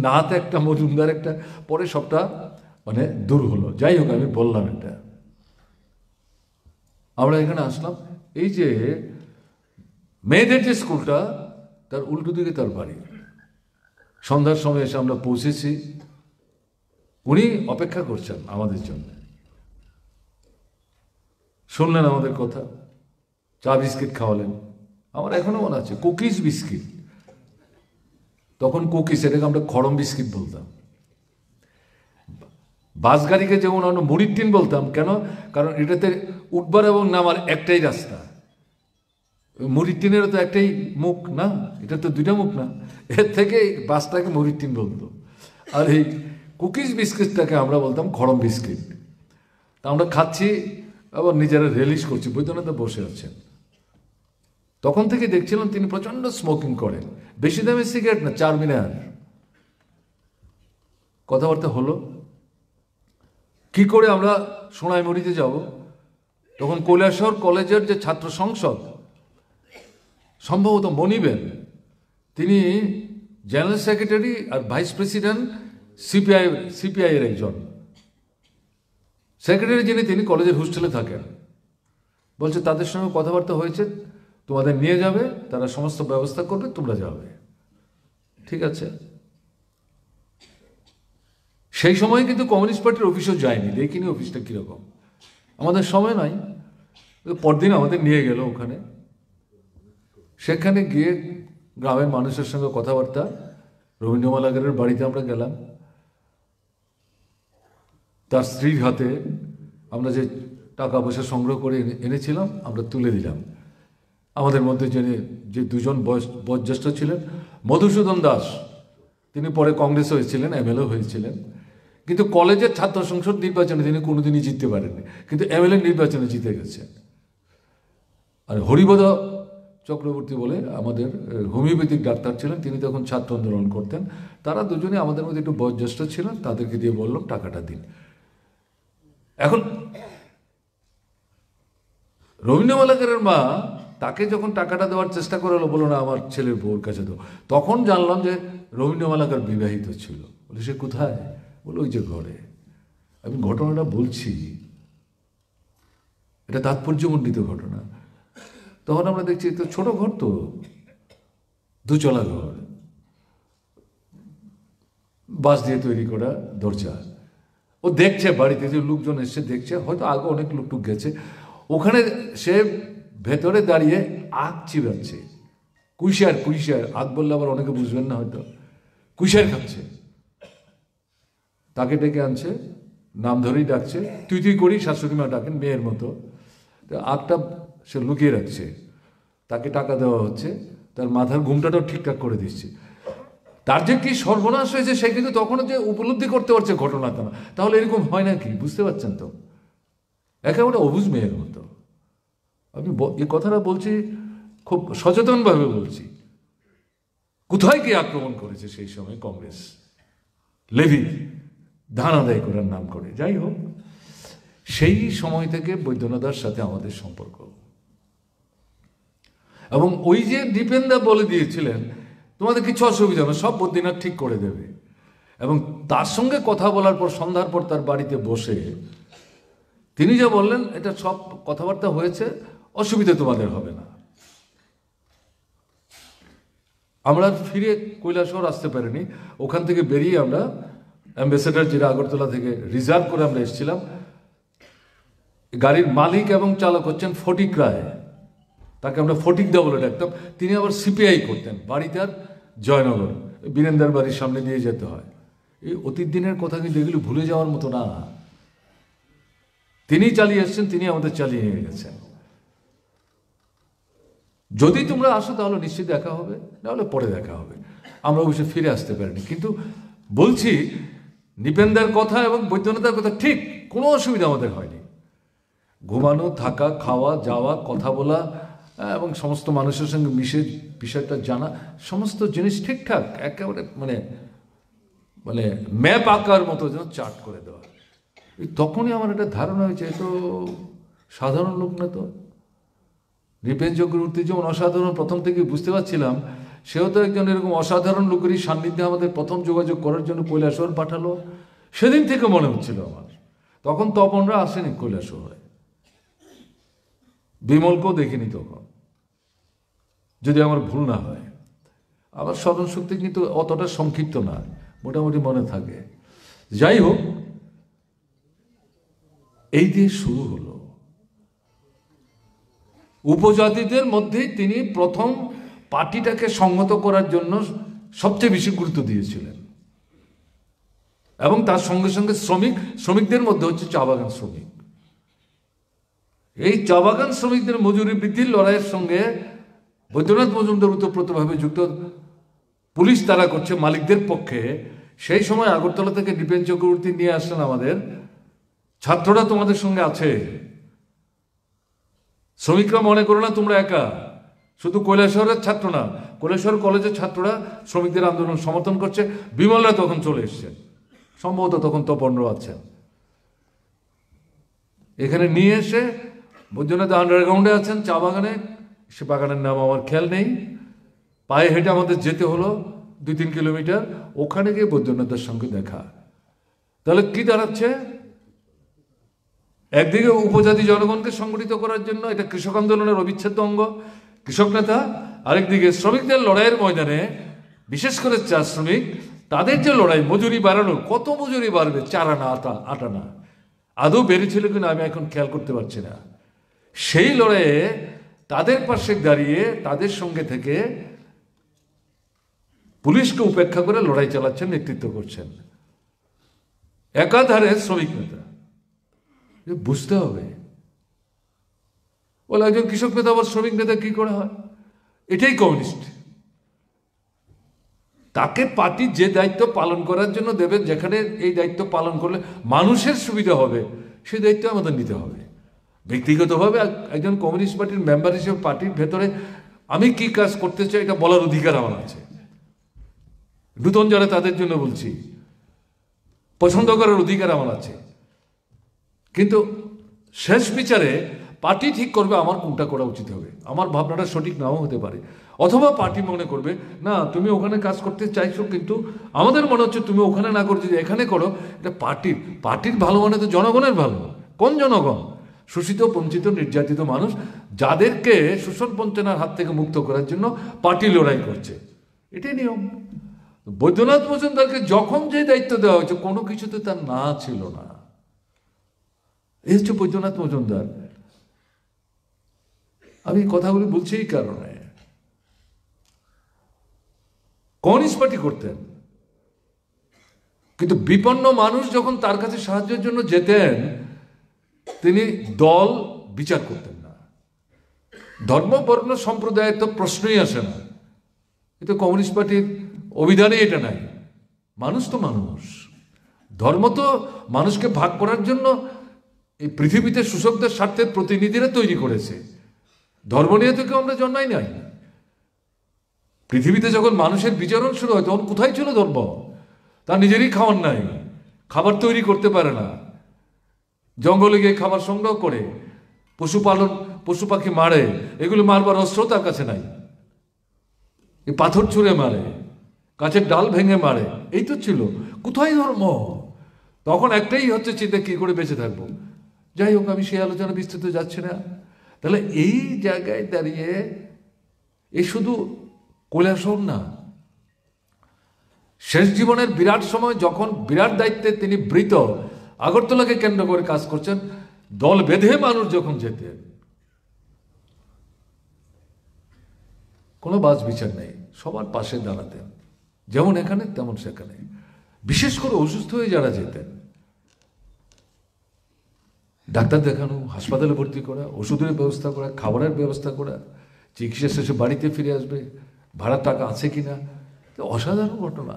D: নাথ একটা, মজুমদার একটা। পরে সবটা মানে দূর হলো। যাই হোক, আমি বললাম এটা। আমরা এখানে আসলাম, এই যে মেয়েদের যে স্কুলটা, তার উল্টো দিকে তার বাড়ি। সন্ধ্যার সময় এসে আমরা পৌঁছেছি। উনি অপেক্ষা করছেন আমাদের জন্য। শুনলেন আমাদের কথা, চা বিস্কিট খাওয়ালেন। আমার এখনো মনে আছে, কুকিজ বিস্কিট। তখন কুকিজ, এটাকে আমরা খড়ম বিস্কিট বলতাম। বাস গাড়িকে যেমন আমরা মুড়ির টিন বলতাম, কেন? কারণ এটাতে উঠবার এবং নামার একটাই রাস্তা। মুড়ির টিনেরও তো একটাই মুখ না, এটা তো দুইটা মুখ না। এর থেকে বাসটাকে মুড়ির টিন বলতো। আর এই কুকিজ বিস্কিটটাকে আমরা বলতাম খড়ম বিস্কিট। তা আমরা খাচ্ছি, আবার নিজেরা রিলিজ করছি। বৈদ্যনাথ বসে আছেন। তখন থেকে দেখছিলাম তিনি প্রচন্ড স্মোকিং করেন। বেশি দামের সিগারেট না, 4 মিনার। কথাবার্তা হলো কি করে আমরা সোনাইমুড়িতে যাব। তখন কৈলাসহর কলেজের যে ছাত্র সংসদ, সম্ভবত মনিবেন, তিনি জেনারেল সেক্রেটারি আর ভাইস প্রেসিডেন্ট সিপিআই এর একজন সেক্রেটারি, যিনি তিনি কলেজের হোস্টেলে থাকেন। বলছে তাদের সঙ্গে কথাবার্তা হয়েছে, তোমাদের নিয়ে যাবে, তারা সমস্ত ব্যবস্থা করবে, তোমরা যাবে। ঠিক আছে। সেই সময় কিন্তু কমিউনিস্ট পার্টির অফিসও যায়নি, দেখিনি অফিসটা কিরকম। আমাদের সময় নাই, পরদিন আমাদের নিয়ে গেল ওখানে, সেখানে গিয়ে গ্রামের মানুষের সঙ্গে কথাবার্তা। রবীন্দ্র মালাকারের বাড়িতে আমরা গেলাম, তার স্ত্রীর হাতে আমরা যে টাকা পয়সা সংগ্রহ করে এনেছিলাম আমরা তুলে দিলাম। আমাদের মধ্যে যে দুজন বয়োজ্যেষ্ঠ ছিলেন, মধুসূদন দাস, তিনি পরে কংগ্রেস হয়েছিলেন, এমএলএ হয়েছিলেন, কিন্তু কলেজের ছাত্র সংসদ নির্বাচনে তিনি কোনোদিনই জিততে পারেননি, কিন্তু এমএলএ নির্বাচনে জিতে গেছেন। আর হরিবোধ চক্রবর্তী বলে আমাদের হোমিওপ্যাথিক ডাক্তার ছিলেন, তিনি তখন ছাত্র আন্দোলন করতেন। তারা দুজনে আমাদের মধ্যে একটু বয়োজ্যেষ্ঠ ছিলেন, তাদেরকে দিয়ে বললাম টাকাটা দিন। এখন রবীন্দ্র মালাকারের মা তাকে যখন টাকাটা দেওয়ার চেষ্টা করা হলো, বলো না আমার ছেলের বউর কাছে দাও, তখন জানলাম যে রবীন্দ্র মালাকার বিবাহিত ছিল। বলে সে কোথায়? বলে ওই যে ঘরে। আমি ঘটনাটা বলছি, এটা তাৎপর্যমণ্ডিত ঘটনা। তখন আমরা দেখছি তো ছোট ঘর, তো দুচলা ঘর, বাঁশ দিয়ে তৈরি করা দরজা। ও দেখছে বাড়িতে যে লোকজন এসছে, দেখছে হয়তো আগে অনেক লোকটুক গেছে, ওখানে সে ভেতরে দাঁড়িয়ে আখ চিবাচ্ছে, কুইশার আখ বললে আবার অনেকে বুঝবেন না হয়তো, কুইশার খাচ্ছে। তাকে ডেকে আনছে, নাম ধরেই ডাকছে, তুই করি শাশুড়ি মা ডাকেন মেয়ের মতো। আখটা সে লুকিয়ে রাখছে, তাকে টাকা দেওয়া হচ্ছে, তার মাথার ঘুমটাটাও ঠিকঠাক করে দিচ্ছে। তার যে কি সর্বনাশ হয়েছে সে কিন্তু তখনও যে উপলব্ধি করতে পারছে ঘটনাটা, তাহলে এরকম হয় নাকি? বুঝতে পারছেন তো? একেবারে অবুঝ মেয়ের মতো। আমি এই কথাটা বলছি খুব সচেতনভাবে বলছি। কোথায় গিয়ে আক্রমণ করেছে সেই সময় কংগ্রেস, লেভি ধান আদায় করার নাম করে। যাই হোক, সেই সময় থেকে বৈদ্যনাথের সাথে আমাদের সম্পর্ক। এবং ওই যে দীপেন্দা বলে দিয়েছিলেন তোমাদের কিছু অসুবিধা হবে, সব বদ্রীনাথ ঠিক করে দেবে। এবং তার সঙ্গে কথা বলার পর সন্ধ্যার পর তার বাড়িতে বসে তিনি যা বললেন, এটা সব কথাবার্তা হয়েছে, অসুবিধা তোমাদের হবে না। আমরা ফিরে কৈলাসহর আসতে পারিনি, ওখান থেকে বেরিয়ে আমরা অ্যাম্বাসেডার যেটা আগরতলা থেকে রিজার্ভ করে আমরা এসেছিলাম। গাড়ির মালিক এবং চালক হচ্ছেন ফটিক রায়, তাকে আমরা ফটিকদা বলে ডাকতাম। তিনি আবার সিপিআই করতেন, বাড়ি তার জয়নগর, বীরেন্দার বাড়ির সামনে দিয়ে যেতে হয়। এই অতীত দিনের কথা কিন্তু এগুলো ভুলে যাওয়ার মতো না। তিনি চালিয়ে এসছেন, তিনি আমাদের চালিয়ে নিয়ে গেছেন। যদি তোমরা আসো তাহলে নিশ্চয়ই দেখা হবে, নাহলে পরে দেখা হবে। আমরা অবশ্যই ফিরে আসতে পারিনি, কিন্তু বলছি নিপেন্দার কথা এবং বৈদ্যনাথের কথা ঠিক কোনো অসুবিধা আমাদের হয়নি। ঘুমানো, থাকা, খাওয়া, যাওয়া, কথা বলা এবং সমস্ত মানুষের সঙ্গে মিশে বিষয়টা জানা, সমস্ত জিনিস ঠিকঠাক, একেবারে মানে মানে ম্যাপ আঁকার মতো যেন চার্ট করে দেওয়া। তখনই আমার একটা ধারণা হয়েছে, এ তো সাধারণ লোক না। তো নৃপেন চক্রবর্তী যেমন অসাধারণ প্রথম থেকে বুঝতে পারছিলাম, সেও তো একজন এরকম অসাধারণ লোকেরই সান্নিধ্যে আমাদের প্রথম যোগাযোগ করার জন্য কৈলাসহর পাঠালো। সেদিন থেকে মনে হচ্ছিল আমার, তখন তপনরা আসেনি কৈলাসহরে, বিমলকেও দেখিনি তখন, যদি আমার ভুল না হয়। আমার স্মরণ শক্তি কিন্তু অতটা সংক্ষিপ্ত না, মোটামুটি মনে থাকে। যাই হোক, এই দিয়ে শুরু হলো। উপজাতিদের মধ্যেই তিনি প্রথম পার্টিটাকে সংহত করার জন্য সবচেয়ে বেশি গুরুত্ব দিয়েছিলেন। এবং তার সঙ্গে সঙ্গে শ্রমিকদের মধ্যে হচ্ছে চা বাগান শ্রমিক। এই চা বাগান শ্রমিকদের মজুরি বৃদ্ধির লড়াইয়ের সঙ্গে বৈদ্যনাথ মজুমদার ওতপ্রোতভাবে যুক্ত। পুলিশ তারা করছে মালিকদের পক্ষে। সেই সময় আগরতলা থেকে নৃপেন চক্রবর্তী নিয়ে আসলেন আমাদের, ছাত্ররা তোমাদের সঙ্গে আছে, শ্রমিকরা মনে করো না তোমরা একা। শুধু কৈলাসহরের ছাত্র না, কৈলাসহর কলেজের ছাত্ররা শ্রমিকদের আন্দোলন সমর্থন করছে। বিমলরা তখন চলে এসছেন, সম্ভবত তখন তপনরা আছেন। এখানে নিয়ে এসে বৈদ্যনাথ আন্ডারগ্রাউন্ডে আছেন চা বাগানে, সে বাগানের নাম আমার খেয়াল নেই। পায়ে হেঁটে আমাদের যেতে হলো 2-3 কিলোমিটার, ওখানে গিয়ে বৈদ্যনাথের সঙ্গে দেখা। তাহলে কি দাঁড়াচ্ছে? একদিকে উপজাতি জনগণকে সংগঠিত করার জন্য এটা কৃষক আন্দোলনের অবিচ্ছেদ্য অঙ্গ, কৃষক নেতা। আরেকদিকে শ্রমিকদের লড়াইয়ের ময়দানে, বিশেষ করে চা শ্রমিক, তাদের যে লড়াই, মজুরি বাড়ানো, কত মজুরি বাড়বে? 4 আনা, 8 আনা। আদৌ বেড়েছিল কিনা আমি এখন খেয়াল করতে পারছি না। সেই লড়াইয়ে তাদের পাশে দাঁড়িয়ে তাদের সঙ্গে থেকে পুলিশকে উপেক্ষা করে লড়াই চালাচ্ছেন, নেতৃত্ব করছেন। একাধারে শ্রমিক নেতা, বুঝতে হবে। বলে একজন কৃষক নেতা আবার শ্রমিক নেতা কি করে হয়? এটাই কমিউনিস্ট। তাকে পার্টি যে দায়িত্ব পালন করার জন্য দেবে, যেখানে এই দায়িত্ব পালন করলে মানুষের সুবিধা হবে, সেই দায়িত্ব আমাদের নিতে হবে। ব্যক্তিগতভাবে একজন কমিউনিস্ট পার্টির মেম্বার হিসেবে পার্টির ভেতরে আমি কি কাজ করতে চাই এটা বলার অধিকার আমার আছে। নূতন যারা তাদের জন্য বলছি, পছন্দ করার অধিকার আমার আছে। কিন্তু শেষ বিচারে পার্টি ঠিক করবে আমার কোনটা করা উচিত হবে। আমার ভাবনাটা সঠিক নাও হতে পারে, অথবা পার্টি মনে করবে না তুমি ওখানে কাজ করতে চাইছো, কিন্তু আমাদের মনে হচ্ছে তুমি ওখানে না করে যদি এখানে করো, এটা পার্টির ভালো মানে তো জনগণের ভালো। কোন জনগণ? শোষিত, বঞ্চিত, নির্যাতিত মানুষ, যাদেরকে শোষণ বঞ্চনার হাত থেকে মুক্ত করার জন্য পার্টি লড়াই করছে। এটাই নিয়ম। বৈদ্যনাথ মজুমদারকে যখন যে দায়িত্ব দেওয়া হয়েছে, কোনো কিছুতে তার না ছিল না। এই হচ্ছে বৈদ্যনাথ মজুমদার। আমি কথাগুলি বলছি এই কারণে, কমিউনিস্ট পার্টি করতেন, কিন্তু বিপন্ন মানুষ যখন তার কাছে সাহায্যের জন্য যেতেন, তিনি দল বিচার করতেন না। ধর্ম, বর্ণ, সম্প্রদায়ের তো প্রশ্নই আসে না। কিন্তু কমিউনিস্ট পার্টির অভিধানে এটা নাই। মানুষ তো মানুষ। ধর্ম তো মানুষকে ভাগ করার জন্য এই পৃথিবীতে শোষকদের স্বার্থের প্রতিনিধিরা তৈরি করেছে। ধর্ম নিয়ে তো কেউ আমরা জন্মাই নাই। পৃথিবীতে যখন মানুষের বিচরণ শুরু হয়, তখন কোথায় ছিল ধর্ম? তার নিজেরই খাওয়ার নাই, খাবার তৈরি করতে পারে না, জঙ্গলে গিয়ে খাবার সংগ্রহ করে, পশুপালন, পশু পাখি মারে, এগুলো মারবার অস্ত্র তার কাছে নাই। এই পাথর ছুঁড়ে মারে, গাছের ডাল ভেঙে মারে, এই তো ছিল। কোথায় ধর্ম? তখন একটাই হচ্ছে চিন্তা, কি করে বেঁচে থাকবো। যাই হোক, আমি সেই আলোচনা বিস্তৃত যাচ্ছি না। তাহলে এই জায়গায় দাঁড়িয়ে এই শুধু কৈলাসহর না, শেষ জীবনের বিরাট সময় যখন বিরাট দায়িত্বে তিনি বৃত, আগরতলাকে কেন্দ্র করে কাজ করছেন, দল বেঁধে মানুষ যখন যেতেন, কোনো বাছ বিচার নেই, সবার পাশে দাঁড়াতেন, যেমন এখানে তেমন সেখানে। বিশেষ করে অসুস্থ হয়ে যারা যেতেন, ডাক্তার দেখানো, হাসপাতালে ভর্তি করা, ওষুধের ব্যবস্থা করা, খাবারের ব্যবস্থা করা, চিকিৎসা শেষে বাড়িতে ফিরে আসবে, ভাড়ার টাকা আছে কিনা, অসাধারণ ঘটনা।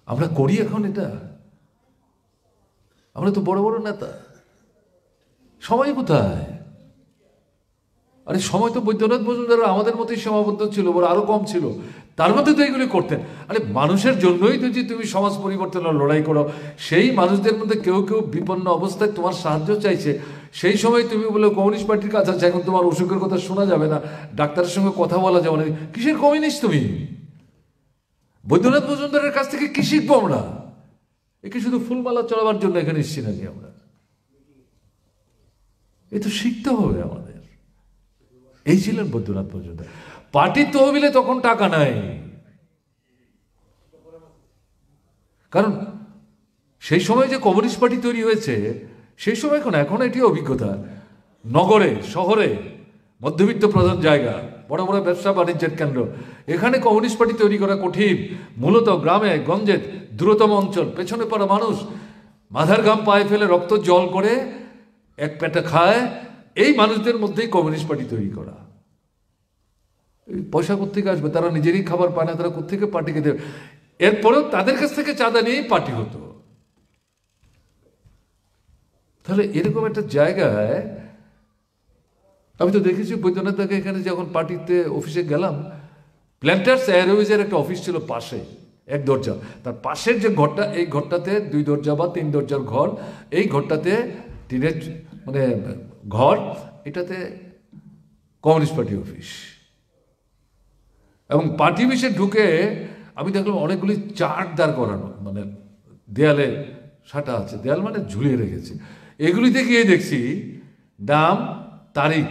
D: আমরা করি এখন এটা। আমরা তো বড় বড় নেতা, সময় কোথায়? আরে সময় তো বৈদ্যনাথ মজুমদার আমাদের মতোই সীমাবদ্ধ ছিল, বড় আরো কম ছিল, তার মধ্যে তো এগুলি করতেন। আরে মানুষের জন্যই তো যে তুমি সমাজ পরিবর্তনের লড়াই করো, সেই মানুষদের মধ্যে কেউ কেউ বিপন্ন অবস্থায় তোমার সাহায্য চাইছে, সেই সময় তুমি বলে কমিউনিস্ট পার্টির কাছে আছে, এখন তোমার অসুখের কথা শোনা যাবে না, ডাক্তারের সঙ্গে কথা বলা যাবে না, কিসের কমিউনিস্ট তুমি? বৈদ্যনাথ মজুমদারের কাছ থেকে কি শিখবো আমরা? একে শুধু ফুলমালা চড়াবার জন্য এখানে এসেছি নাকি আমরা? এ তো শিখতে হবে আমাদের। এই ছিলেন বৈদ্যনাথ মজুমদার। পার্টির তহবিলে তখন টাকা নাই, কারণ সেই সময় যে কমিউনিস্ট পার্টি তৈরি হয়েছে, সেই সময় এখন এটি অভিজ্ঞতা। নগরে, শহরে, মধ্যবিত্ত প্রধান জায়গা, বড় বড় ব্যবসা বাণিজ্যের কেন্দ্র, এখানে কমিউনিস্ট পার্টি তৈরি করা কঠিন। মূলত গ্রামে গঞ্জে, দূরতম অঞ্চল, পেছনে পড়া মানুষ মাথার ঘাম পায়ে ফেলে রক্ত জল করে এক পেটা খায়, এই মানুষদের মধ্যেই কমিউনিস্ট পার্টি তৈরি করা। পয়সা কোত্থেকে আসবে? তারা নিজেরই খাবার পায় না, তারা কোত্থেকে পার্টিকে দেবে? এরপরেও তাদের কাছ থেকে চাঁদা নিয়েই পার্টি হতো। তাহলে এরকম একটা জায়গায় আমি তো দেখেছি বৈদ্যনাথ দাকে এখানে যখন পার্টিতে অফিসে গেলাম, প্ল্যান্টার্স এয়ারওয়েজের একটা অফিস ছিল পাশে, এক দরজা, তার পাশের যে ঘরটা, এই ঘরটাতে 2 দরজা বা 3 দরজার ঘর, এই ঘরটাতে টিনের মানে ঘর, এটাতে কমিউনিস্ট পার্টি অফিস। এবং পার্টি অফিসে ঢুকে আমি দেখলাম অনেকগুলি চার্ট দাঁড় করানো, মানে দেয়ালে সাটা আছে, দেয়াল মানে ঝুলিয়ে রেখেছে। এগুলিতে গিয়ে দেখছি নাম, তারিখ।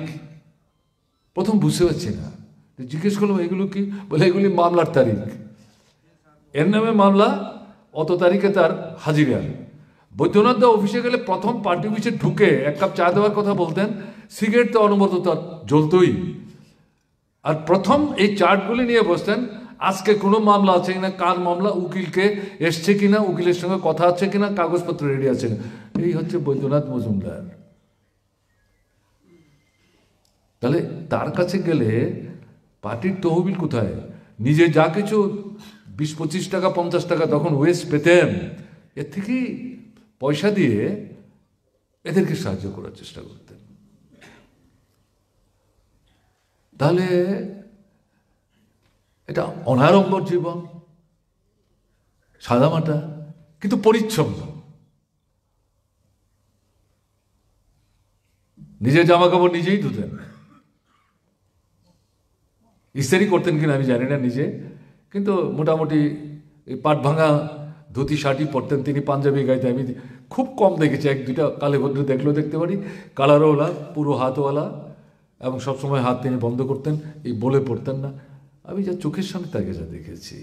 D: প্রথম বুঝতে পারছি না, জিজ্ঞেস করলাম এগুলো কি? বলে এগুলি মামলার তারিখ, এর নামে মামলা, অত তারিখে তার হাজিরা। বৈদ্যনাথ দা অফিসে গেলে প্রথম পার্টি অফিসে ঢুকে 1 কাপ চা দেওয়ার কথা বলতেন, সিগারেট তো অনবরত তার জ্বলতই। আর প্রথম এই চার্টগুলি নিয়ে বসতেন, আজকে কোনো মামলা আছে কিনা, কার মামলা, উকিলকে এসছে কিনা, উকিলের সঙ্গে কথা আছে কিনা, কাগজপত্র রেডি আছে কিনা। এই হচ্ছে বৈদ্যনাথ মজুমদার। তাহলে তার কাছে গেলে পার্টির তহবিল কোথায়? নিজে যা কিছু 20-25 টাকা 50 টাকা তখন ওয়েস্ট পেতেন, এর থেকেই পয়সা দিয়ে এদেরকে সাহায্য করার চেষ্টা করতেন। তাহলে এটা অনাড়ম্বর জীবন, সাদামাটা কিন্তু পরিচ্ছন্ন। নিজের জামা কাপড় নিজেই ধুতেন, ইস্ত্রি করতেন কিনা আমি জানি না নিজে, কিন্তু মোটামুটি এই পাট ভাঙা ধুতি শার্টই পরতেন তিনি। পাঞ্জাবি গাইতে আমি খুব কম দেখেছি, 1-2টা কালে ভদ্র দেখলেও দেখতে পারি, কালারওয়ালা, পুরো হাতওয়ালা, এবং সবসময় হাত তিনি বন্ধ করতেন, এই বলে পড়তেন না। আমি যা চোখের সামনে তাকে যা দেখেছি,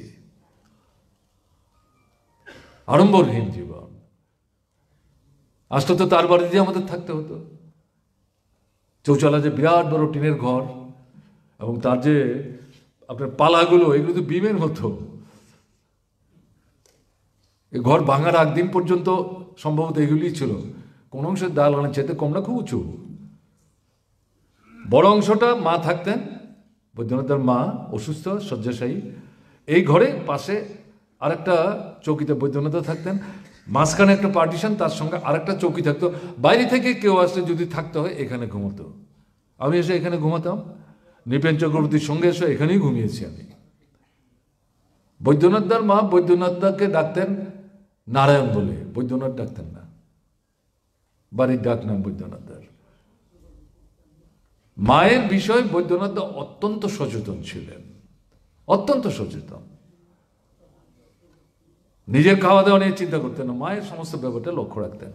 D: আড়ম্বরহীন জীবন। আসলে তো তার বাড়িতে আমাদের থাকতে হতো, চৌচালা যে বিরাট বড় টিনের ঘর, এবং তার যে আপনার পালাগুলো, এগুলো তো বিমের মতো। এই ঘর ভাঙার আগ দিন পর্যন্ত সম্ভবত এগুলিই ছিল। কোন অংশের দালানের চেয়ে কম না, খুব উঁচু। বড় অংশটা মা থাকতেন, বৈদ্যনাথের মা অসুস্থ শয্যাশায়ী। এই ঘরে পাশে আরেকটা চৌকিতে বৈদ্যনাথ থাকতেন, মাঝখানে একটা পার্টিশন, তার সঙ্গে আরেকটা চৌকি থাকতো। বাইরে থেকে কেউ আসলে যদি থাকতে হয় এখানে ঘুমতো। আমি এসে এখানে ঘুমাতাম, নৃপেন চক্রবর্তীর সঙ্গে এসে এখানেই ঘুমিয়েছি আমি। বৈদ্যনাথদার মা বৈদ্যনাথদাকে ডাকতেন নারায়ণ বলে, বৈদ্যনাথ ডাকতেন না, বাড়ির ডাক নাম বৈদ্যনাথদার। মায়ের বিষয়ে বৈদ্যনাথ অত্যন্ত সচেতন ছিলেন, অত্যন্ত সচেতন। নিজের খাওয়া দাওয়া নিয়ে চিন্তা করতেন না, মায়ের সমস্ত ব্যাপারটা লক্ষ্য রাখতেন।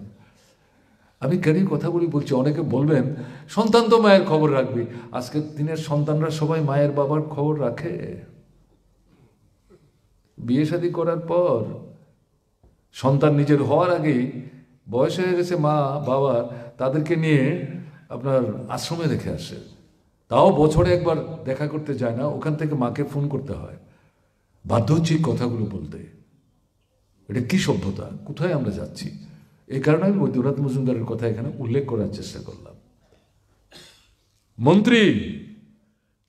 D: আমি কেন কথাগুলি বলছি, অনেকে বলবেন সন্তান তো মায়ের খবর রাখবি। আজকের দিনের সন্তানরা সবাই মায়ের বাবার খবর রাখে। বিয়ে শাদী করার পর সন্তান নিজের হওয়ার আগেই বয়স হয়ে গেছে মা বাবার, তাদেরকে নিয়ে আপনার আশ্রমে রেখে আসে। তাও বছরে একবার দেখা করতে যায় না, ওখান থেকে মাকে ফোন করতে হয়। বাধ্য হচ্ছি কথাগুলো বলতে। এটা কি সভ্যতা, কোথায় আমরা যাচ্ছি? এই কারণে আমি বৈদ্যনাথ মজুমদারের কথা এখানে উল্লেখ করার চেষ্টা করলাম। মন্ত্রী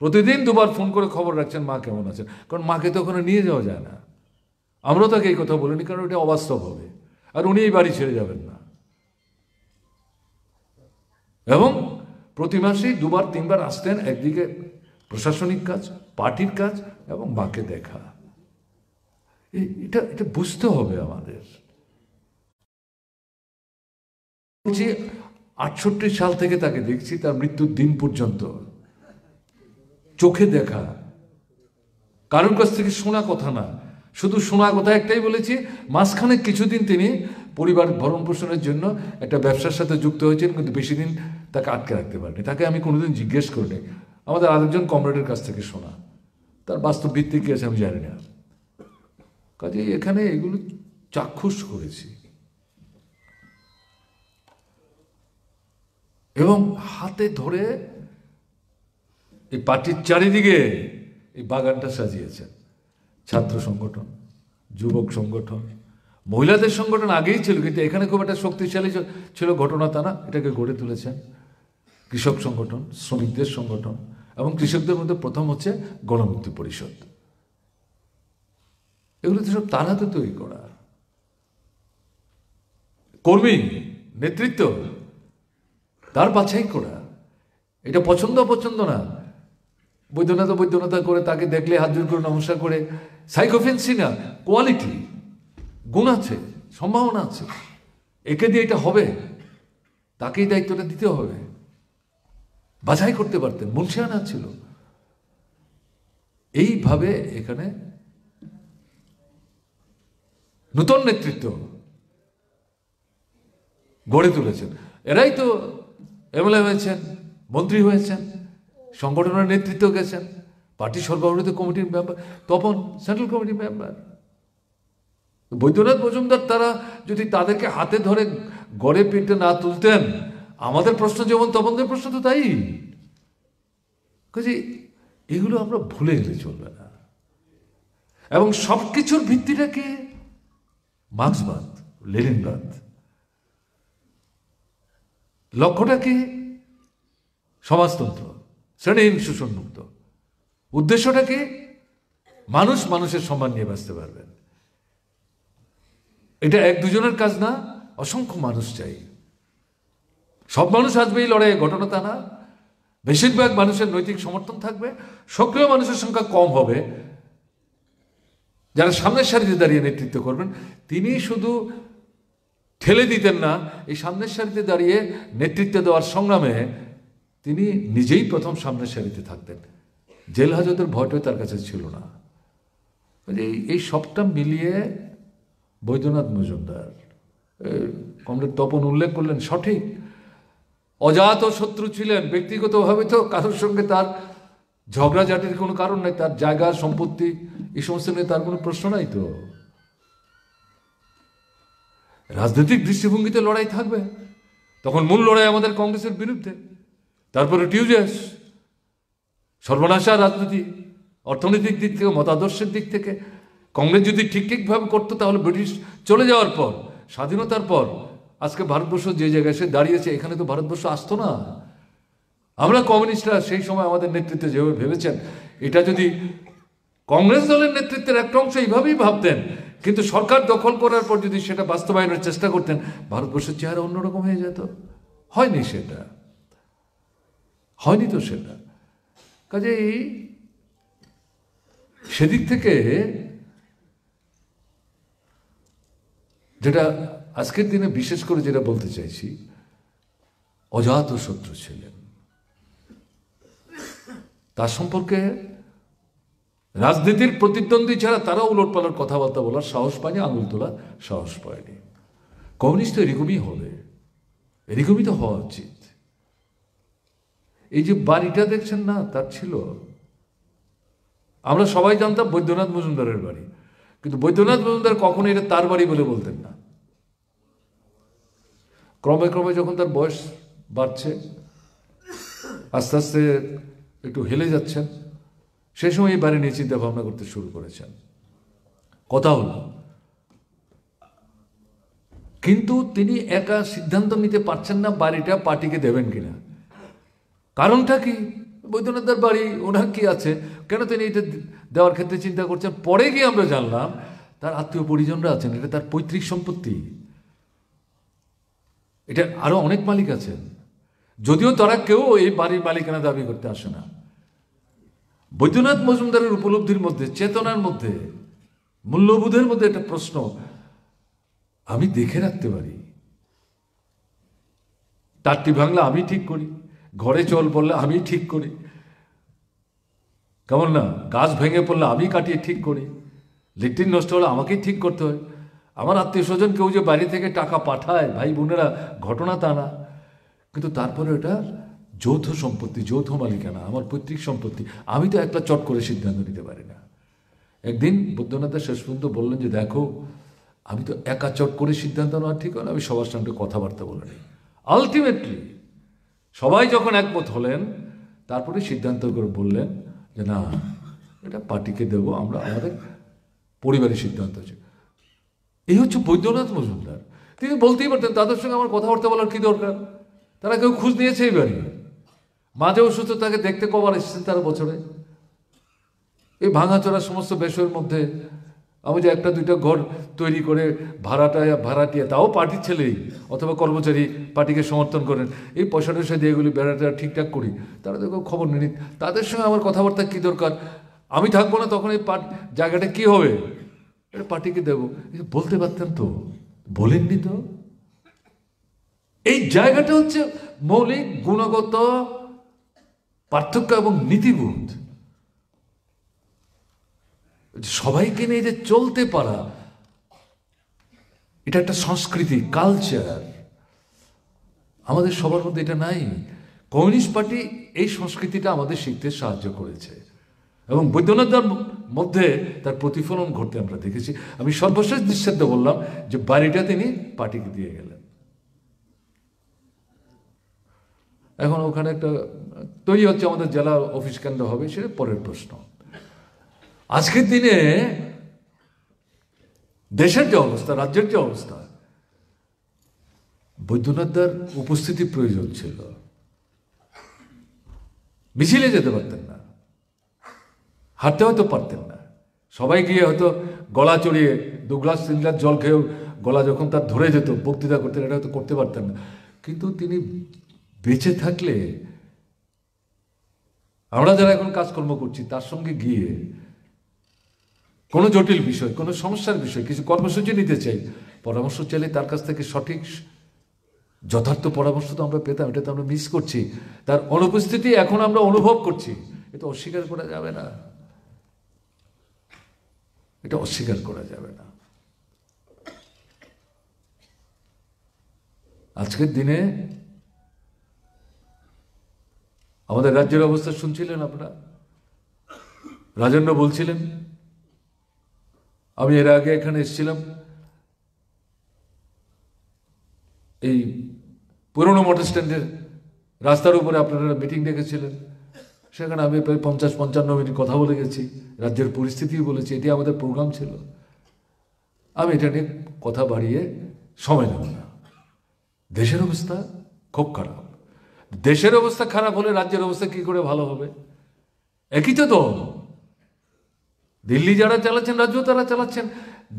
D: প্রতিদিন 2বার ফোন করে খবর রাখছেন মা কেমন আছেন, কারণ মাকে তো ওখানে নিয়ে যাওয়া যায় না। আমরাও তাকে এই কথা বলিনি, কারণ এটা অবাস্তব হবে, আর উনি এই বাড়ি ছেড়ে যাবেন না। এবং প্রতি মাসেই 2-3বার আসতেন, একদিকে প্রশাসনিক কাজ, পার্টির কাজ, এবং মাকে দেখা। এটা বুঝতে হবে আমাদের। 68 সাল থেকে তাকে দেখছি, তার মৃত্যুর দিন পর্যন্ত চোখে দেখা, কারোর কাছ থেকে শোনা কথা না। শুধু শোনা কথা একটাই বলেছি, মাঝখানে কিছুদিন তিনি পরিবার ভরণ পোষণের জন্য একটা ব্যবসার সাথে যুক্ত হয়েছেন, কিন্তু বেশি দিন তাকে আটকে রাখতে পারেনি। তাকে আমি কোনোদিন জিজ্ঞেস করিনি, আমাদের আরেকজন কমরেডের কাছ থেকে শোনা। তার বাস্তব ভিত্তি কি আছে আমি জানি না। কাজে এখানে এগুলো চাক্ষুষ করেছি, এবং হাতে ধরে এই পার্টির চারিদিকে এই বাগানটা সাজিয়েছেন। ছাত্র সংগঠন, যুবক সংগঠন, মহিলাদের সংগঠন আগেই ছিল, কিন্তু এখানে খুব একটা শক্তিশালী ছিল ঘটনা তা না, এটাকে গড়ে তুলেছেন। কৃষক সংগঠন, শ্রমিকদের সংগঠন, এবং কৃষকদের মধ্যে প্রথম হচ্ছে গণমুক্তি পরিষদ। এগুলো তো সব তার হাতে তৈরি করা। কর্মী নেতৃত্ব তার বাছাই করা। এটা পছন্দ না, বৈদ্যনাথ করে তাকে দেখলে হাত জোর করে নমস্কার করে, সাইকোফেন্সি না, কোয়ালিটি, গুণ আছে, সম্ভাবনা আছে, একে দিয়ে এটা হবে, তাকেই দায়িত্বটা দিতে হবে। বাছাই করতে পারতেন, মুন্সিয়ানা ছিল। এইভাবে এখানে নতুন নেতৃত্ব গড়ে তুলেছেন। এরাই তো এমএলএ হয়েছেন, মন্ত্রী হয়েছেন, সংগঠনের নেতৃত্ব গেছেন, পার্টি সর্বভারতীয় কমিটির মেম্বার, তখন সেন্ট্রাল কমিটির মেম্বার। বৈদ্যনাথ মজুমদার তারা যদি তাদেরকে হাতে ধরে গড়ে পিঠে না তুলতেন, আমাদের প্রশ্ন যেমন তপনদের প্রশ্ন তো তাই। কাজে এগুলো আমরা ভুলে গেলে চলবে না। এবং সব কিছুর ভিত্তিটাকে মার্ক্সবাদ, লেনিনবাদ। লক্ষ্যটা কি? সমাজতন্ত্র, শ্রেণীহীন শোষণমুক্ত। উদ্দেশ্যটা কি? মানুষ মানুষের সম্মান নিয়ে বাঁচতে পারবেন। এটা এক দুজনের কাজ না, অসংখ্য মানুষ চাই। সব মানুষ আসবে এই লড়াইয়ে, ঘটনা তা না। বেশিরভাগ মানুষের নৈতিক সমর্থন থাকবে, সক্রিয় মানুষের সংখ্যা কম হবে। যারা সামনের সারিতে দাঁড়িয়ে নেতৃত্ব করবেন, তিনি শুধু ঠেলে দিতেন না, এই সামনের সারিতে দাঁড়িয়ে নেতৃত্ব দেওয়ার সংগ্রামে তিনি নিজেই প্রথম সামনের সারিতে থাকতেন। জেল হাজতের ভয়টাই তার কাছে ছিল না। এই সবটা মিলিয়ে বৈদ্যনাথ মজুমদার, কমরেড তপন উল্লেখ করলেন সঠিক, অজাত শত্রু ছিলেন। ব্যক্তিগতভাবে তো কারোর সঙ্গে তার ঝগড়াঝাটির কোনো কারণ নাই, তার জায়গা সম্পত্তি এই সমস্ত নিয়ে তার কোনো প্রশ্ন নাই। তো রাজনৈতিক দৃষ্টিভঙ্গিতে লড়াই থাকবে। তখন মূল লড়াই আমাদের কংগ্রেসের বিরুদ্ধে, তারপরে টিউজাস, সর্বনাশা রাজনীতি, অর্থনৈতিক দিক থেকে, মতাদর্শের দিক থেকে। কংগ্রেস যদি ঠিকভাবে করতো তাহলে ব্রিটিশ চলে যাওয়ার পর, স্বাধীনতার পর আজকে ভারতবর্ষ যে জায়গায় এসে দাঁড়িয়েছে, এখানে তো ভারতবর্ষ আসতো না। আমরা কমিউনিস্টরা সেই সময় আমাদের নেতৃত্বে যেভাবে ভেবেছেন, এটা যদি কংগ্রেস দলের নেতৃত্বের একটা অংশ এইভাবেই ভাবতেন, কিন্তু সরকার দখল করার পর যদি সেটা বাস্তবায়নের চেষ্টা করতেন, ভারতবর্ষের চেহারা অন্যরকম হয়ে যেত। হয়নি সেটা, হয়নি তো সেটা। কাজেই সেদিক থেকে যেটা আজকের দিনে বিশেষ করে যেটা বলতে চাইছি, অজাত শত্রু ছিলেন। তার সম্পর্কে রাজনীতির প্রতিদ্বন্দ্বী ছাড়া তারাও উলটপালট কথাবার্তা বলার সাহস পায়নি, আঙুল তোলার সাহস পায়নি। কমিউনিস্ট তো এরকমই হবে, এরকমই তো হওয়া উচিত। এই যে বাড়িটা দেখছেন না, তার ছিল, আমরা সবাই জানতাম বৈদ্যনাথ মজুমদারের বাড়ি, কিন্তু বৈদ্যনাথ মজুমদার কখনো এটা তার বাড়ি বলে বলতেন না। ক্রমে ক্রমে যখন তার বয়স বাড়ছে, আস্তে আস্তে একটু হেলে যাচ্ছেন, সেই সময় এই বাড়ি নিয়ে চিন্তা ভাবনা করতে শুরু করেছেন। কথা হলো, কিন্তু তিনি একা সিদ্ধান্ত নিতে পারছেন না বাড়িটা পার্টিকে দেবেন কিনা। কারণটা কি? বৈদ্যনাথের বাড়ি, ওনার কি আছে, কেন তিনি এটা দেওয়ার ক্ষেত্রে চিন্তা করছেন? পরে গিয়ে আমরা জানলাম তার আত্মীয় পরিজনরা আছেন, এটা তার পৈতৃক সম্পত্তি, এটা আরো অনেক মালিক আছেন, যদিও তারা কেউ এই বাড়ির মালিকানা দাবি করতে আসে না। বৈদ্যনাথ মজুমদারের উপলব্ধির মধ্যে, চেতনার মধ্যে, মূল্যবোধের মধ্যে একটা প্রশ্ন আমি দেখে রাখতে পারি। টাট্টি ভাঙলে আমি ঠিক করি, ঘরে চল পড়লে আমি ঠিক করি, কেমন না, গাছ ভেঙে পড়লে আমি কাটিয়ে ঠিক করি, লেট্রিন নষ্ট হলে আমাকেই ঠিক করতে হয়। আমার আত্মীয় স্বজন কেউ যে বাড়ি থেকে টাকা পাঠায়, ভাই বোনেরা, ঘটনা তা না, কিন্তু তারপরে এটা যৌথ সম্পত্তি, যৌথ মালিকানা, আমার পৈতৃক সম্পত্তি। আমি তো একটা চট করে সিদ্ধান্ত নিতে পারি না। একদিন বৈদ্যনাথের শেষ পর্যন্ত বললেন যে দেখো, আমি তো একা চট করে সিদ্ধান্ত নেওয়া ঠিক হয় না, আমি সবার সঙ্গে কথাবার্তা বলে নিই। আলটিমেটলি সবাই যখন একমত হলেন, তারপরে সিদ্ধান্ত করে বললেন যে না, এটা পার্টিকে দেবো, আমরা আমাদের পরিবারের সিদ্ধান্ত আছে। এই হচ্ছে বৈদ্যনাথ মজুমদার। তিনি বলতেই পারতেন তাদের সঙ্গে আমার কথাবার্তা বলার কি দরকার, তারা কেউ খোঁজ নিয়েছে এই বাড়ি, মাঝে অসুস্থ তাকে দেখতে কবার এসেছেন তারা বছরে। এই ভাঙাচোরা সমস্ত বিষয়ের মধ্যে আমি যে একটা দুইটা ঘর তৈরি করে ভাড়াটিয়া, তাও পার্টির ছেলেই অথবা কর্মচারী পার্টিকে সমর্থন করেন, এই পয়সা টয়সা দিয়ে এগুলি বেড়াটা ঠিকঠাক করি, তারা তো কেউ খবর নেই। তাদের সঙ্গে আমার কথাবার্তা কি দরকার, আমি থাকবো না তখন এই জায়গাটা কি হবে, এটা পার্টিকে দেবো, বলতে পারতেন তো, বলেননি তো। এই জায়গাটা হচ্ছে মৌলিক গুণগত পার্থক্য এবং নীতিবোধ। সবাইকে নিয়ে যে চলতে পারা, এটা একটা সংস্কৃতি, কালচার, আমাদের সবার মধ্যে এটা নাই। কমিউনিস্ট পার্টি এই সংস্কৃতিটা আমাদের শিখতে সাহায্য করেছে এবং বৈদ্যনাথের মধ্যে তার প্রতিফলন ঘটতে আমরা দেখেছি। আমি সর্বশেষ দৃষ্টান্ত বললাম যে বাড়িটা তিনি পার্টিকে দিয়ে গেলেন। এখন ওখানে একটা তৈরি হচ্ছে, আমাদের জেলা অফিস কেন্দ্র হবে, সেটা পরের প্রশ্ন। আজকের দিনে দেশের যে অবস্থা, রাজ্যের যে অবস্থা, বৈদ্যনাথদার উপস্থিতি প্রয়োজন ছিল। মিছিলে যেতে পারতেন না, হাঁটতে হয়তো পারতেন না, সবাই গিয়ে হয়তো গলা চড়িয়ে 2 গ্লাস 3 গ্লাস জল খেয়েও গলা যখন তার ধরে যেত বক্তৃতা করতেন, এটা হয়তো করতে পারতেন না। কিন্তু তিনি বেঁচে থাকলে আমরা যারা এখন কাজকর্ম করছি তার সঙ্গে গিয়ে কোনো জটিল বিষয়, কোনো সমস্যার বিষয়, কিছু কর্মসূচি নিতে চাই, পরামর্শ চাইলে তার কাছ থেকে সঠিক যথার্থ পরামর্শ তো আমরা পেতাম। এটা তো আমরা মিস করছি, তার অনুপস্থিতি এখন আমরা অনুভব করছি। এটা অস্বীকার করা যাবে না, এটা অস্বীকার করা যাবে না। আজকের দিনে আমাদের রাজ্যের অবস্থা শুনছিলেন আপনারা, রাজন্য বলছিলেন। আমি এর আগে এখানে এসেছিলাম, এই পুরনো মোটর স্ট্যান্ডের রাস্তার উপরে আপনারা মিটিং ডেকেছিলেন, সেখানে আমি প্রায় 50-55 মিনিট কথা বলে গেছি, রাজ্যের পরিস্থিতিও বলেছি, এটি আমাদের প্রোগ্রাম ছিল। আমি এটা নিয়ে কথা বাড়িয়ে সময় নেব না। দেশের অবস্থা খুব খারাপ। দেশের অবস্থা খারাপ হলে রাজ্যের অবস্থা কি করে ভালো হবে? একই তো দল, দিল্লি যারা চালাচ্ছেন, রাজ্য তারা চালাচ্ছেন।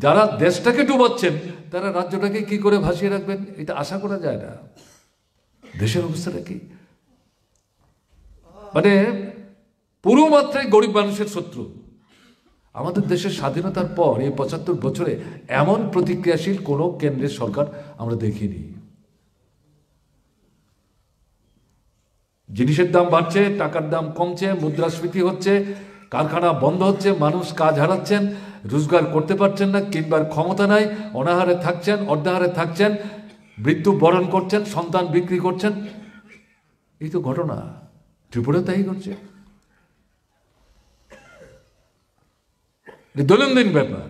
D: যারা দেশটাকে ডুবাচ্ছেন তারা রাজ্যটাকে কি করে ভাসিয়ে রাখবেন, এটা আশা করা যায় না। দেশের অবস্থাটা কি, মানে পুরো মাত্রায় গরিব মানুষের শত্রু। আমাদের দেশের স্বাধীনতার পর এই 75 বছরে এমন প্রতিক্রিয়াশীল কোনো কেন্দ্রের সরকার আমরা দেখিনি। জিনিসের দাম বাড়ছে, টাকার দাম কমছে, মুদ্রাস্ফীতি হচ্ছে, কারখানা বন্ধ হচ্ছে, মানুষ কাজ হারাচ্ছেন, রোজগার করতে পারছেন না, কিংবার ক্ষমতা নাই, অনাহারে থাকছেন, অর্ধাহারে থাকছেন, মৃত্যু বরণ করছেন, সন্তান বিক্রি করছেন। এই তো ঘটনা, ত্রিপুরা তাই করছে। দৈনন্দিন ব্যাপার,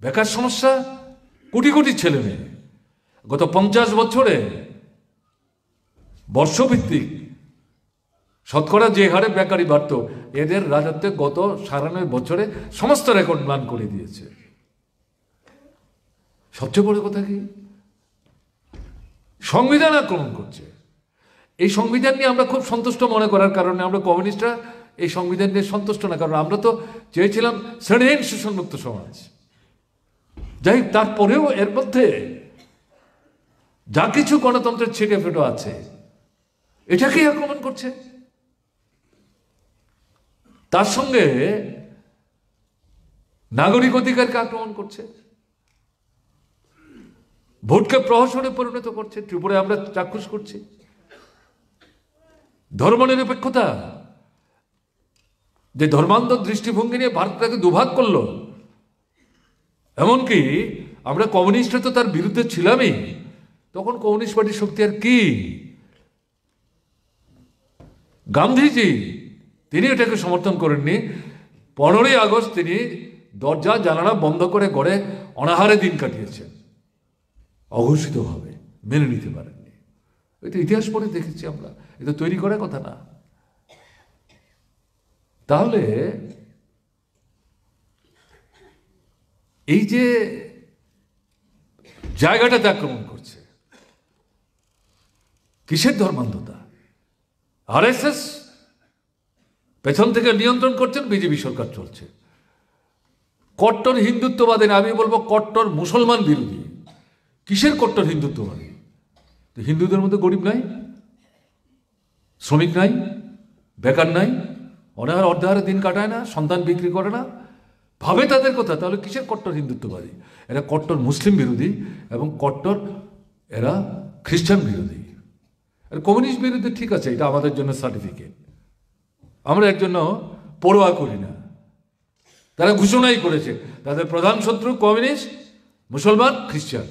D: বেকার সমস্যা, কোটি কোটি ছেলে মেয়ে। গত 50 বছরে বর্ষভিত্তিক শতকরা যে হারে বেকারি বাড়ত, এদের রাজত্বে গত 97 বছরে সমস্ত রেকর্ড ম্লান করে দিয়েছে। সবচেয়ে বড় কথা কি, সংবিধান আক্রমণ করছে। এই সংবিধান নিয়ে আমরা খুব সন্তুষ্ট মনে করার কারণে আমরা কমিউনিস্টরা এই সংবিধান নিয়ে সন্তুষ্ট না, কারণ আমরা তো চেয়েছিলাম শ্রেণীহীন শোষণমুক্ত সমাজ। যাই তারপরেও এর মধ্যে যা কিছু গণতন্ত্রের ছিটে ফেটো আছে এটাকেই আক্রমণ করছে। তার সঙ্গে নাগরিক অধিকারকে আক্রমণ করছে, ভোটকে প্রহসনে পরিণত করছে। ত্রিপুরায় আমরা চাক্ষুষ করছি। ধর্মনিরপেক্ষতা, যে ধর্মান্ধ দৃষ্টিভঙ্গি নিয়ে ভারতটাকে দুভাগ করলো, এমনকি আমরা কমিউনিস্টরা তো তার বিরুদ্ধে ছিলামই। তখন কমিউনিস্ট পার্টির শক্তি আর কি? গান্ধীজি তিনি এটাকে সমর্থন করেননি। 15ই আগস্ট তিনি দরজা জানালা বন্ধ করে ঘরে অনাহারে দিন কাটিয়েছেন, অঘোষিতভাবে মেনে নিতে পারেননি। এটা ইতিহাস পড়ে দেখেছি আমরা, এটা তৈরি করার কথা না। তাহলে এই যে জায়গাটাতে আক্রমণ করছে, কিসের ধর্মান্ধতা? আরএসএস পেছন থেকে নিয়ন্ত্রণ করছেন, বিজেপি সরকার চলছে। কট্টর হিন্দুত্ববাদী, আমি বলবো কট্টর মুসলমান বিরোধী। কিসের কট্টর হিন্দুত্ববাদী? হিন্দুদের মধ্যে গরিব নাই, শ্রমিক নাই, বেকার নাই, অনাহার অর্ধাহারে দিন কাটায় না, সন্তান বিক্রি করে না, ভাবে তাদের কথা। তাহলে কিসের কট্টর হিন্দুত্ববাদী? এরা কট্টর মুসলিম বিরোধী এবং কট্টর এরা খ্রিস্টান বিরোধী। আর কমিউনিস্ট বিরোধী ঠিক আছে, এটা আমাদের জন্য সার্টিফিকেট, আমরা এর জন্য পরোয়া করি না। তারা ঘোষণাই করেছে তাদের প্রধান শত্রু কমিউনিস্ট, মুসলমান, খ্রিস্টান।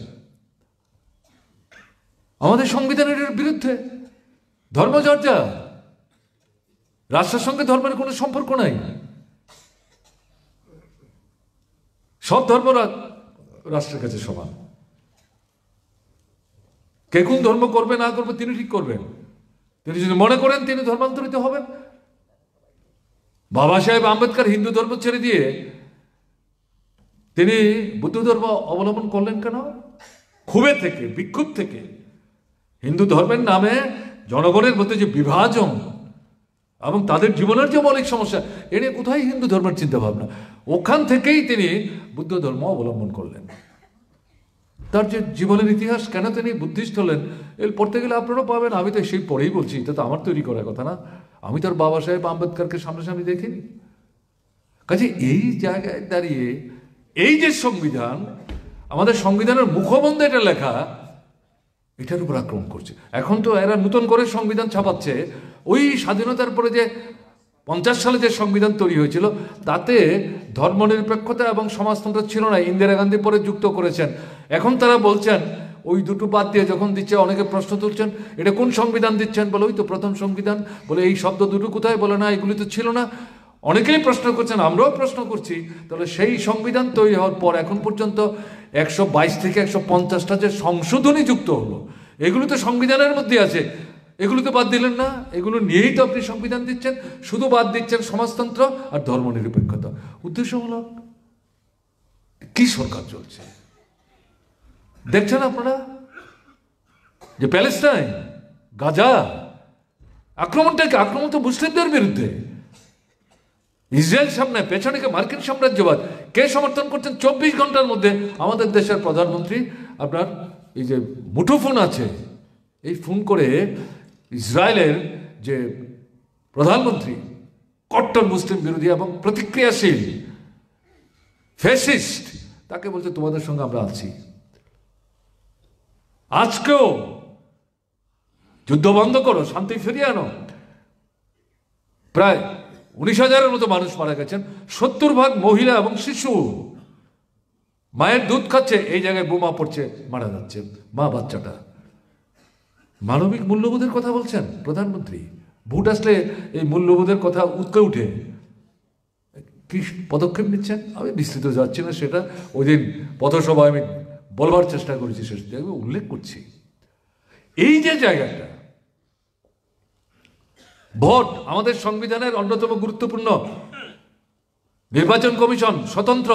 D: আমাদের সংবিধানের বিরুদ্ধে ধর্মচর্চা, রাষ্ট্রের সঙ্গে ধর্মের কোনো সম্পর্ক নাই। সব ধর্ম রাষ্ট্রের কাছে সমান। কে কোন ধর্ম করবে না করবে তিনি ঠিক করবেন। তিনি যদি মনে করেন তিনি ধর্মান্তরিত হবেন। বাবা সাহেব আম্বেদকর হিন্দু ধর্ম ছেড়ে দিয়ে তিনি বুদ্ধ ধর্ম অবলম্বন করলেন কেন? ক্ষোভে থেকে, বিক্ষোভ থেকে। হিন্দু ধর্মের নামে জনগণের মধ্যে যে বিভাজন এবং তাদের জীবনের যে মৌলিক সমস্যা, এ নিয়ে কোথায় হিন্দু ধর্মের চিন্তা ভাবনা? ওখান থেকেই তিনি বুদ্ধ ধর্ম অবলম্বন করলেন। তার যে জীবনের ইতিহাস, কেন তিনি বুদ্ধিস্ট হলেন, এর পড়তে গেলে আপনারাও পাবেন। আমি তো সেই পড়েই বলছি, এটা তো আমার তৈরি করার কথা না। আমি তো আর বাবা সাহেব আম্বেদকরকে সামনাসামনি দেখিনি। কাজে এই জায়গায় দাঁড়িয়ে এই যে সংবিধান, আমাদের সংবিধানের মুখবন্ধে এটা লেখা, এটার উপর আক্রমণ করছে। এখন তো এরা নতুন করে সংবিধান ছাপাচ্ছে। ওই স্বাধীনতার পরে যে 50 সালে যে সংবিধান তৈরি হয়েছিল, তাতে ধর্মনিরপেক্ষতা এবং সমাজতন্ত্র ছিল না। ইন্দিরা গান্ধী পরে যুক্ত করেছেন। এখন তারা বলছেন ওই দুটো বাদ দিয়ে যখন দিচ্ছে, অনেকে প্রশ্ন তুলছেন এটা কোন সংবিধান দিচ্ছেন? বলে ওই তো প্রথম সংবিধান। বলে এই শব্দ দুটো কোথায়? বলে না, এগুলি তো ছিল না। অনেকেই প্রশ্ন করছেন, আমরাও প্রশ্ন করছি। তাহলে সেই সংবিধান তৈরি হওয়ার পর এখন পর্যন্ত 122 থেকে 150টা যে সংশোধনী যুক্ত হলো, এগুলো তো সংবিধানের মধ্যে আছে। এগুলো তো বাদ দিলেন না। এগুলো নিয়েই তো আপনি সংবিধান দিচ্ছেন। শুধু বাদ দিচ্ছেন সমাজতন্ত্র আর ধর্মনিরপেক্ষতা। উদ্দেশ্যমূলক কি সরকার চলছে দেখছেন আপনারা? যে প্যালেস্টাইন, গাজা আক্রমণটাকে, আক্রমণ তো মুসলিমদের বিরুদ্ধে। ইসরায়েল সামনে, পেছনে কে মার্কিন সাম্রাজ্যবাদ। কে সমর্থন করছেন? 24 ঘন্টার মধ্যে আমাদের দেশের প্রধানমন্ত্রী, আপনার এই যে মুঠোফোন আছে, এই ফোন করে ইসরায়েলের যে প্রধানমন্ত্রী, কট্টর মুসলিম বিরোধী এবং প্রতিক্রিয়াশীল ফ্যাসিস্ট, তাকে বলছে তোমাদের সঙ্গে আমরা আছি। আজকেও যুদ্ধ বন্ধ করো, শান্তি ফিরিয়ে আনো। প্রায় 19,000-এর মতো মানুষ মারা গেছেন, 70% মহিলা এবং শিশু। মায়ের দুধ খাচ্ছে, এই জায়গায় বোমা পড়ছে, মারা যাচ্ছে মা বাচ্চাটা। মানবিক মূল্যবোধের কথা বলছেন প্রধানমন্ত্রী। ভোট আসলে এই মূল্যবোধের কথা উৎকে উঠে কি পদক্ষেপ নিচ্ছেন? আমি বিস্তৃত যাচ্ছি না, সেটা ওই দিন পথসভায় আমি বলবার চেষ্টা করেছি, শেষ আমি উল্লেখ করছি। এই যে জায়গাটা, ভোট আমাদের সংবিধানের অন্যতম গুরুত্বপূর্ণ, নির্বাচন কমিশন স্বতন্ত্র,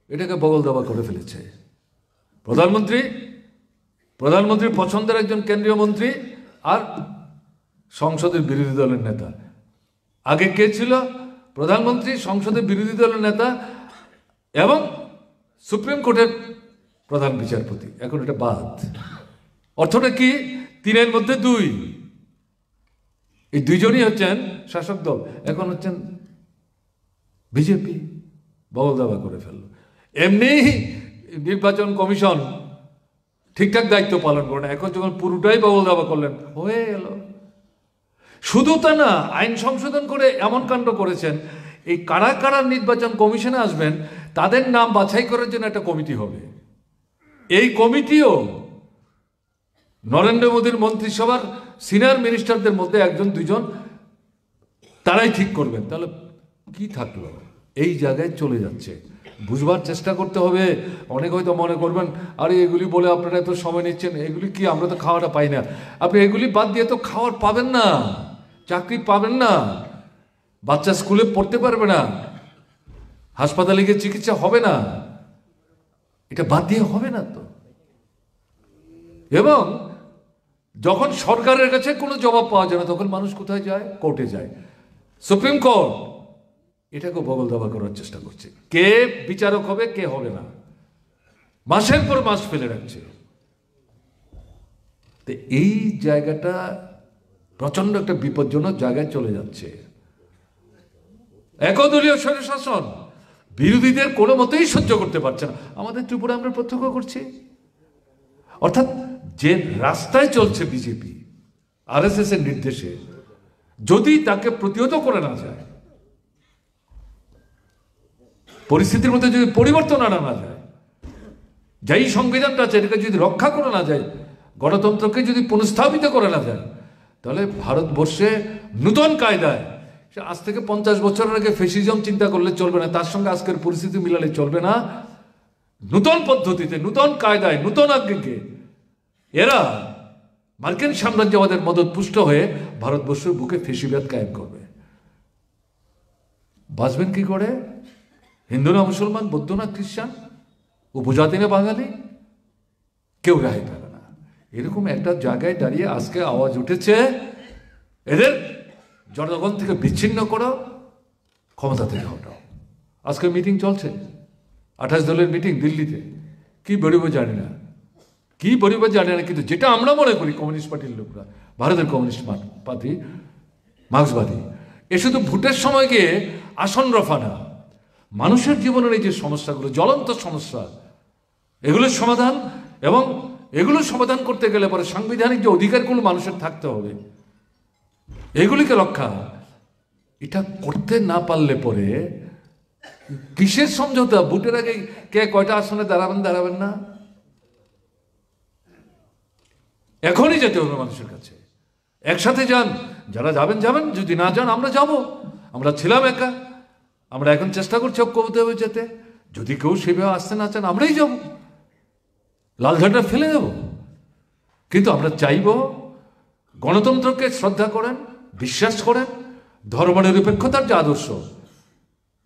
D: এটাকে বগল দাবা করে ফেলেছে প্রধানমন্ত্রীর পছন্দের একজন কেন্দ্রীয় মন্ত্রী আর সংসদের বিরোধী দলের নেতা। আগে কে ছিল? প্রধানমন্ত্রী, সংসদের বিরোধী দলের নেতা এবং সুপ্রিম কোর্টের প্রধান বিচারপতি। এখন এটা বাদ। অর্থটা কি? 3-এর মধ্যে 2। এই দুইজনই হচ্ছেন শাসক দল। এখন হচ্ছেন বিজেপি। বগল দাবা করে ফেললো। এমনি নির্বাচন কমিশন ঠিকঠাক দায়িত্ব পালন করে না। এখন যখন পুরোটাই বগল দাবা করলেন, হয়ে গেল। শুধু তা না, আইন সংশোধন করে এমন কাণ্ড করেছেন, এই কারা কারা নির্বাচন কমিশনে আসবেন তাদের নাম বাছাই করার জন্য একটা কমিটি হবে। এই কমিটিও নরেন্দ্র মোদীর মন্ত্রিসভার সিনিয়র মিনিস্টারদের মধ্যে 1-2 তারাই ঠিক করবেন। তাহলে কি থাকলো? এই জায়গায় চলে যাচ্ছে। বুঝবার চেষ্টা করতে হবে। অনেক হয়তো মনে করবেন, আরে এগুলি বলে আপনারা এত সময় নিচ্ছেন, এগুলি কি, আমরা তো খাওয়াটা পাই না। আপনি এগুলি বাদ দিয়ে তো খাওয়ার পাবেন না, চাকরি পাবেন না, বাচ্চা স্কুলে পড়তে পারবে না, হাসপাতালে গিয়ে চিকিৎসা হবে না। এটা বাদ দিয়ে হবে না তো। এবং যখন সরকারের কাছে কোনো জবাব পাওয়া যায় না, তখন মানুষ কোথায় যায়? কোর্টে যায়। সুপ্রিম কোর্ট এটাকে বগল দাবা করার চেষ্টা করছে। কে বিচারক হবে, কে হবে না, মাসের পর মাস ফেলে রাখছে। তো এই জায়গাটা প্রচন্ড একটা বিপজ্জনক জায়গায় চলে যাচ্ছে। একদলীয় স্বৈরশাসন বিরোধীদের কোনো মতেই সহ্য করতে পারছে না। আমাদের ত্রিপুরা আমরা প্রত্যক্ষ করছি। অর্থাৎ যে রাস্তায় চলছে বিজেপি RSS এর নির্দেশে, যদি তাকে প্রতিহত করে না যায়, পরিস্থিতির মধ্যে যদি পরিবর্তন আনা না যায়, যেই সংবিধানটা আছে এটাকে যদি রক্ষা করা না যায়, গণতন্ত্রকে যদি পুনঃস্থাপিত করা না যায়, তাহলে ভারতবর্ষে নূতন কায়দায়, আজ থেকে 50 বছর আগে ফ্যাসিজম চিন্তা করলে চলবে না, তার সঙ্গে আজকের পরিস্থিতি মিলালে চলবে না। নূতন পদ্ধতিতে, নূতন কায়দায়, নূতন আজ্ঞেকে এরা মার্কিন সাম্রাজ্যবাদের মদত পুষ্ট হয়ে ভারতবর্ষের বুকে ফেসিবাদ কায়েম করবে। বাঁচবেন কি করে? হিন্দু না মুসলমান, বৌদ্ধ না খ্রিস্টান, উপজাতি না বাঙালি, কেউ রেহাই পাবে না। এরকম একটা জায়গায় দাঁড়িয়ে আজকে আওয়াজ উঠেছে, এদের জনগণ থেকে বিচ্ছিন্ন করো, ক্ষমতা থেকে হটাও। আজকে মিটিং চলছে, 28 দলের মিটিং দিল্লিতে। কি বেরোবে জানি না, কি বেরোবে জানি না, কিন্তু যেটা আমরা মনে করি কমিউনিস্ট পার্টির লোকরা, ভারতের কমিউনিস্ট পার্টি, মার্ক্সবাদী, এ শুধু ভোটের সময় গিয়ে আসন রফা না, মানুষের জীবনের এই যে সমস্যাগুলো, জ্বলন্ত সমস্যা, এগুলোর সমাধান, এবং এগুলো সমাধান করতে গেলে পরে সাংবিধানিক যে অধিকারগুলো মানুষের থাকতে হবে, এগুলিকে রক্ষা, এটা করতে না পারলে পরে কিসের সমঝোতা? ভোটের আগে কে কয়টা আসনে দাঁড়াবেন না, এখনই যেতে হবে মানুষের কাছে। একসাথে যান, যারা যাবেন, যদি না যান আমরা যাব। আমরা ছিলাম একা, আমরা এখন চেষ্টা করছি ঐক্যবদ্ধ হয়ে যেতে। যদি কেউ সেভাবে আসতে না চান, আমরাই যাব, লাল ঝান্ডা ফেলে দেব। কিন্তু আমরা চাইব গণতন্ত্রকে শ্রদ্ধা করেন, বিশ্বাস করেন, ধর্মনিরপেক্ষতার যে আদর্শ,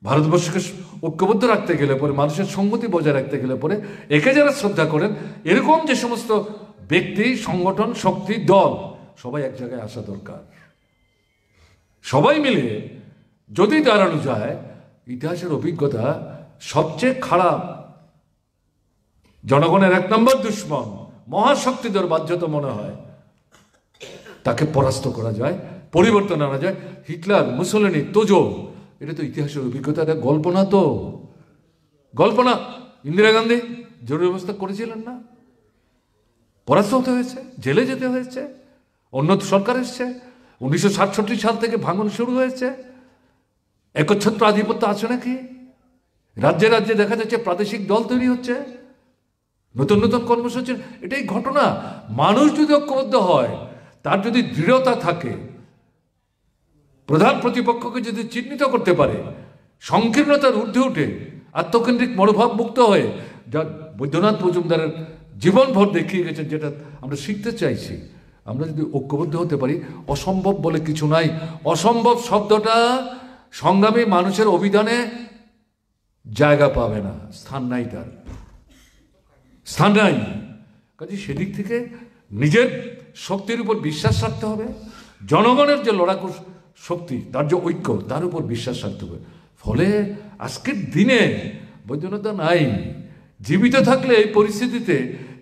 D: ভারতবর্ষকে ঐক্যবদ্ধ রাখতে গেলে পরে, মানুষের সংগতি বজায় রাখতে গেলে পরে, একে যারা শ্রদ্ধা করেন, এরকম যে সমস্ত ব্যক্তি, সংগঠন, শক্তি, দল, সবাই এক জায়গায় আসা দরকার। সবাই মিলে যদি দাঁড়ানো যায়, ইতিহাসের অভিজ্ঞতা সবচেয়ে খারাপ, জনগণের 1 নম্বর দুশ্মন, মহাশক্তিধর বাধ্যত মনে হয়, তাকে পরাস্ত করা যায়, পরিবর্তন আনা যায়। হিটলার, মুসোলিনি, তোজো, এটা তো ইতিহাসের অভিজ্ঞতা, এটা গল্প না, তো গল্প না। ইন্দিরা গান্ধী জরুরি অবস্থা করেছিলেন না, পরাস্ত হতে হয়েছে, জেলে যেতে হয়েছে, অন্য সরকার এসছে। 1967 সাল থেকে ভাঙন শুরু হয়েছে। একচ্ছত্র আধিপত্য আছে নাকি? রাজ্যে রাজ্যে দেখা যাচ্ছে প্রাদেশিক দল তৈরি হচ্ছে, নতুন নতুন কর্মসূচি। এটাই ঘটনা। মানুষ যদি ঐক্যবদ্ধ হয়, তার যদি দৃঢ়তা থাকে, প্রধান প্রতিপক্ষকে যদি চিহ্নিত করতে পারে, সংকীর্ণতার ঊর্ধ্বে উঠে আত্মকেন্দ্রিক মনোভাব মুক্ত হয়ে, যা বৈদ্যনাথ মজুমদারের জীবনভর দেখিয়ে গেছেন, যেটা আমরা শিখতে চাইছি, আমরা যদি ঐক্যবদ্ধ হতে পারি, অসম্ভব বলে কিছু নাই। অসম্ভব শব্দটা সংগ্রামী মানুষের অভিধানে জায়গা পাবে না, স্থান নাই, তার স্থান নাই। কাজে সেদিক থেকে নিজের শক্তির উপর বিশ্বাস রাখতে হবে, জনগণের যে লড়াকু শক্তি, তার যে ঐক্য, তার উপর বিশ্বাস রাখতে হবে। ফলে আজকের দিনে বৈদ্যনাথ নাই, জীবিত থাকলে এই পরিস্থিতিতে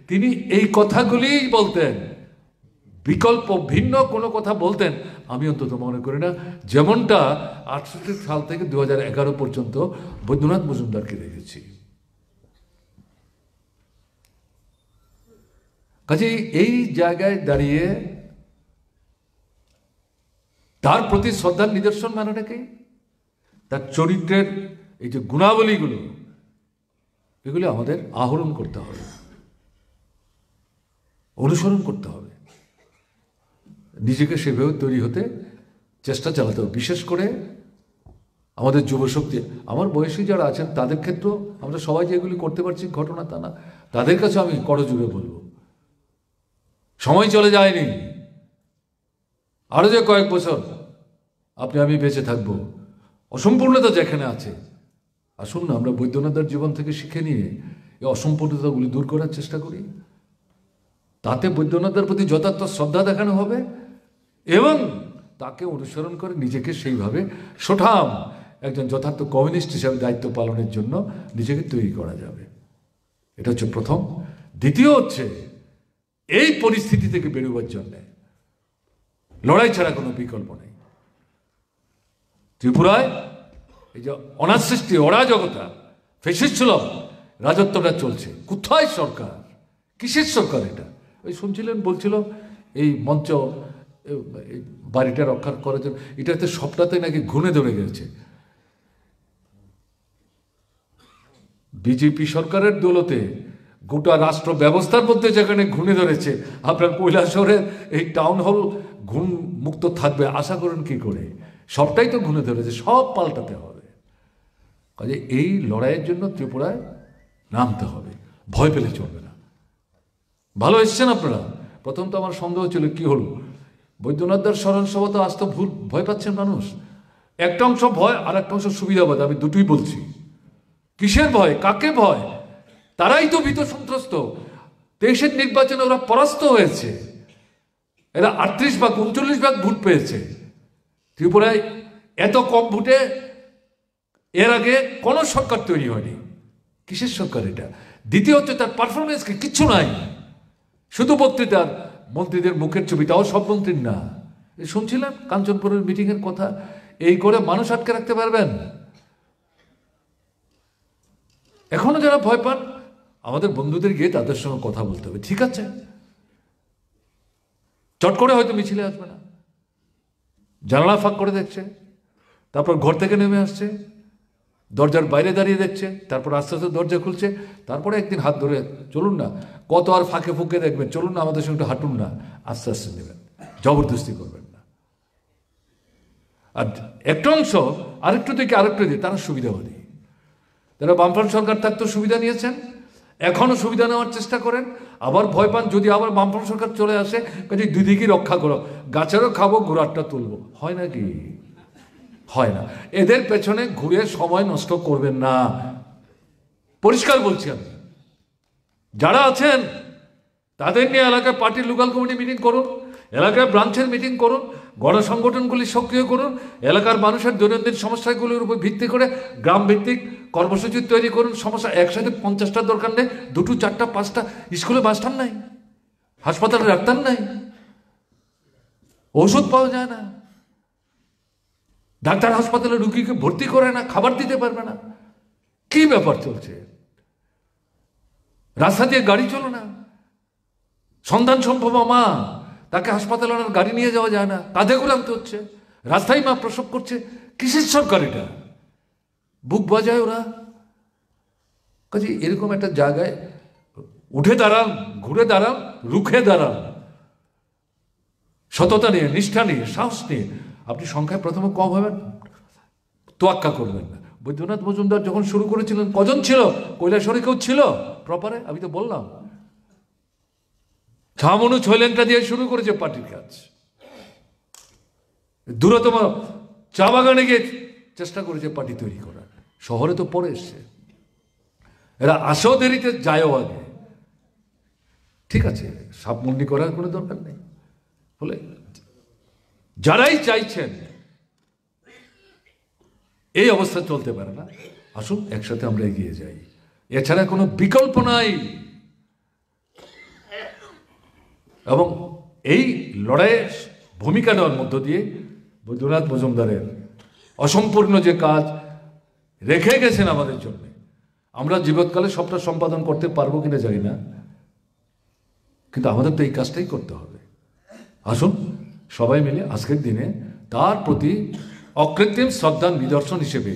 D: তিনি এই কথাগুলি বলতেন, বিকল্প ভিন্ন কোনো কথা বলতেন আমি অন্তত মনে করি না, যেমনটা 68 সাল থেকে 2011 পর্যন্ত বৈদ্যনাথ মজুমদারকে দেখেছি। কাজে এই জায়গায় দাঁড়িয়ে তার প্রতি শ্রদ্ধার নিদর্শন মানেটা কি? তার চরিত্রের এই যে গুণাবলীগুলো, এগুলি আমাদের আহরণ করতে হবে, অনুসরণ করতে হবে, নিজেকে সেভাবে তৈরি হতে চেষ্টা চালাতে হবে। বিশেষ করে আমাদের যুবশক্তি, আমার বয়সী যারা আছেন তাদের ক্ষেত্রেও আমরা সবাই যেগুলি করতে পারছি ঘটনা তা না, তাদের কাছে আমি করজোড়ে বলবো, সময় চলে যায়নি, আরো যে কয়েক বছর আপনি আমি বেঁচে থাকবো, অসম্পূর্ণতা যেখানে আছে, আসুন না আমরা বৈদ্যনাথের জীবন থেকে শিখে নিয়ে এই অসম্পূর্ণতাগুলি দূর করার চেষ্টা করি। তাতে বৈদ্যনাথের প্রতি যথার্থ শ্রদ্ধা দেখানো হবে এবং তাকে অনুসরণ করে নিজেকে সেইভাবে সঠাম একজন যথার্থ কমিউনিস্ট হিসাবে দায়িত্ব পালনের জন্য নিজেকে তৈরি করা যাবে। এটা হচ্ছে প্রথম। দ্বিতীয় হচ্ছে, এই পরিস্থিতি থেকে বেরোবার জন্য লড়াই ছাড়া কোনো বিকল্প নেই। ত্রিপুরায় এই যে অনাসৃষ্টি, অরাজকতা, ফ্যাসিস্টসুলভ রাজত্বটা চলছে। কোথায় সরকার? কিসের সরকার এটা? ওই শুনছিলেন, বলছিল এই মঞ্চ বাড়িটা রক্ষা করার জন্য, এটাতে সবটাতে নাকি ঘুণে ধরে গেছে। বিজেপি সরকারের দৌলতে গোটা রাষ্ট্র ব্যবস্থার মধ্যে যেখানে ঘুণে ধরেছে, আপনার কৈলাসহরের এই টাউন হল ঘুণ মুক্ত থাকবে আশা করেন কি করে? সবটাই তো ঘুণে ধরেছে, সব পাল্টাতে হবে। কাজে এই লড়াইয়ের জন্য ত্রিপুরায় নামতে হবে, ভয় পেলে চলবে না। ভালো এসছেন আপনারা, প্রথম তো আমার সন্দেহ ছিল কি হলো, বৈদ্যনাথদার স্মরণ সভা তো আসতে ভয় পাচ্ছেন মানুষ। একটা অংশ ভয় আর একটা অংশ সুবিধাবাদ, আমি দুটোই বলছি। কিসের ভয়, কাকে ভয়? তারাই তো ভীত সন্ত্রস্ত। 23-এর নির্বাচনে ওরা পরাস্ত হয়েছে, এরা 38 ভাগ 39 ভাগ ভোট পেয়েছে। ত্রিপুরায় এত কম ভোটে এর আগে কোনো সরকার তৈরি হয়নি। কিসের সরকার এটা? দ্বিতীয় হচ্ছে তার পারফরমেন্স কি? কিচ্ছু নাই, শুধু বক্তৃতার, মন্ত্রীদের মুখের ছবি, তাও সব মন্ত্রীর না। শুনছিলেন কাঞ্চনপুরের মিটিংয়ের কথা, এই করে মানুষ আটকে রাখতে পারবেন? এখনো যারা ভয় পান, আমাদের বন্ধুদের গিয়ে তাদের সঙ্গে কথা বলতে হবে। ঠিক আছে, চট করে হয়তো মিছিলে আসবে না, জানালা ফাঁক করে দেখছে, তারপর ঘর থেকে নেমে আসছে, দরজার বাইরে দাঁড়িয়ে দেখছে, তারপর আস্তে আস্তে দরজা খুলছে, তারপরে একদিন হাত ধরে চলুন না, কত আর ফাঁকে ফুঁকে দেখবেন, চলুন না আমাদের সঙ্গে হাঁটুন না, আস্তে আস্তে নেবেন, জবরদস্তি করবেন না। আর একটা অংশ আরেকটু থেকে আরেকটু দিয়ে তারা সুবিধাবাদী, তারা বামফ্রন্ট সরকার থাকতো সুবিধা নিয়েছেন, এখনো সুবিধা নেওয়ার চেষ্টা করেন, আবার ভয় পান যদি আবার বামফ্রন্ট সরকার চলে আসে, কাজে দুই দিকই রক্ষা করো, গাছেরও খাবো ঘোড়ারটা তুলবো। হয় নাকি? হয় না। এদের পেছনে ঘুরে সময় নষ্ট করবেন না, পরিষ্কার বলছি আমি। যারা আছেন তাদের নিয়ে এলাকায় পার্টির লোকাল কমিটি মিটিং করুন, এলাকায় ব্রাঞ্চের মিটিং করুন, গণসংগঠনগুলি সক্রিয় করুন, এলাকার মানুষের দৈনন্দিন সমস্যাগুলির উপর ভিত্তি করে গ্রাম ভিত্তিক কর্মসূচি তৈরি করুন। সমস্যা একসাথে 50টা দরকার নেই, 2, 4, 5টা। স্কুলে মাস্টার নাই, হাসপাতালে ডাক্তার নাই, ওষুধ পাওয়া যায় না, ডাক্তার হাসপাতালে রুগীকে ভর্তি করে না, খাবার দিতে পারবে না। কি ব্যাপার চলছে? রাস্তা দিয়ে গাড়ি চলো না, সন্তান সম্ভব মা, তাকে হাসপাতালে আনার গাড়ি নিয়ে যাওয়া যায় না, কাঁধে করে আনতে হচ্ছে, রাস্তায় মা প্রসব করছে। কিসের সরকার এটা? বুক বাজায় ওরা। কাজে এরকম একটা জায়গায় উঠে দাঁড়ান, ঘুরে দাঁড়ান, রুখে দাঁড়ান, সততা নিয়ে, নিষ্ঠা নিয়ে, সাহস নিয়ে। আপনি সংখ্যায় প্রথমে কম হবেন, তোয়াক্কা করবেন না। বৈদ্যনাথ মজুমদার যখন শুরু করেছিলেন কজন ছিল? কৈলাসহরে কেউ ছিল প্রপারে? আমি তো বললাম, ছামনু ছয়লেনটা দিয়ে শুরু করেছে পার্টির কাজ। দূরতম চা বাগানে গিয়ে চেষ্টা করেছে পার্টি তৈরি করার। শহরে তো পরে এসছে, এরা আসেও দেরিতে, যায়ও আগে। ঠিক আছে, সাপমন্ডি করার কোনো দরকার নেই। বলে যারাই চাইছেন এই অবস্থা চলতে পারে না, আসুন একসাথে আমরা এগিয়ে যাই। এছাড়া কোনো বিকল্প নাই। এবং এই লড়াইয়ের ভূমিকা নেওয়ার মধ্য দিয়ে বৈদ্যনাথ মজুমদারের অসম্পূর্ণ যে কাজ রেখে গেছেন আমাদের জন্য, আমরা জীবৎকালে সবটা সম্পাদন করতে পারবো কিনা জানি না, কিন্তু আমাদের তো এই কাজটাই করতে হবে। আসুন সবাই মিলে আজকের দিনে তার প্রতি অকৃত্রিম শ্রদ্ধার নিদর্শন হিসেবে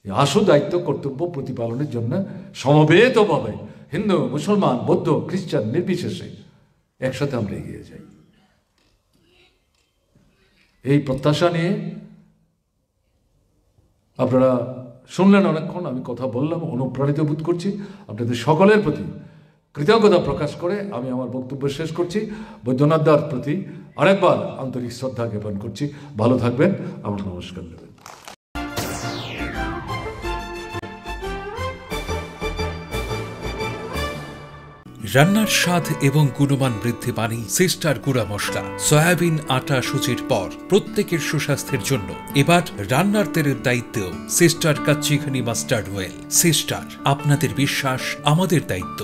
D: আশু দায়িত্ব কর্তব্য প্রতিপালনের জন্য সমবেতভাবে হিন্দু, মুসলমান, বৌদ্ধ, খ্রিস্টান নির্বিশেষে একসাথে আমরা এগিয়ে যাই। এই প্রত্যাশা নিয়ে আপনারা শুনলেন অনেকক্ষণ, আমি কথা বললাম, অনুপ্রাণিত বোধ করছি। আপনাদের সকলের প্রতি কৃতজ্ঞতা প্রকাশ করে আমি আমার বক্তব্য শেষ করছি। বৈদ্যনাথ দার প্রতি আরেকবার আন্তরিক শ্রদ্ধা জ্ঞাপন করছি। ভালো থাকবেন, আমার নমস্কার নেবেন।
E: রান্নার স্বাদ এবং গুণমান বৃদ্ধি পানি সিস্টার গুঁড়া মশলা। সয়াবিন আটা সুচির পর প্রত্যেকের সুস্বাস্থ্যের জন্য এবার রান্নার তেলের দায়িত্বেও সিস্টার কাচ্চিখানি মাস্টার্ড অয়েল। সিস্টার, আপনাদের বিশ্বাস আমাদের দায়িত্ব।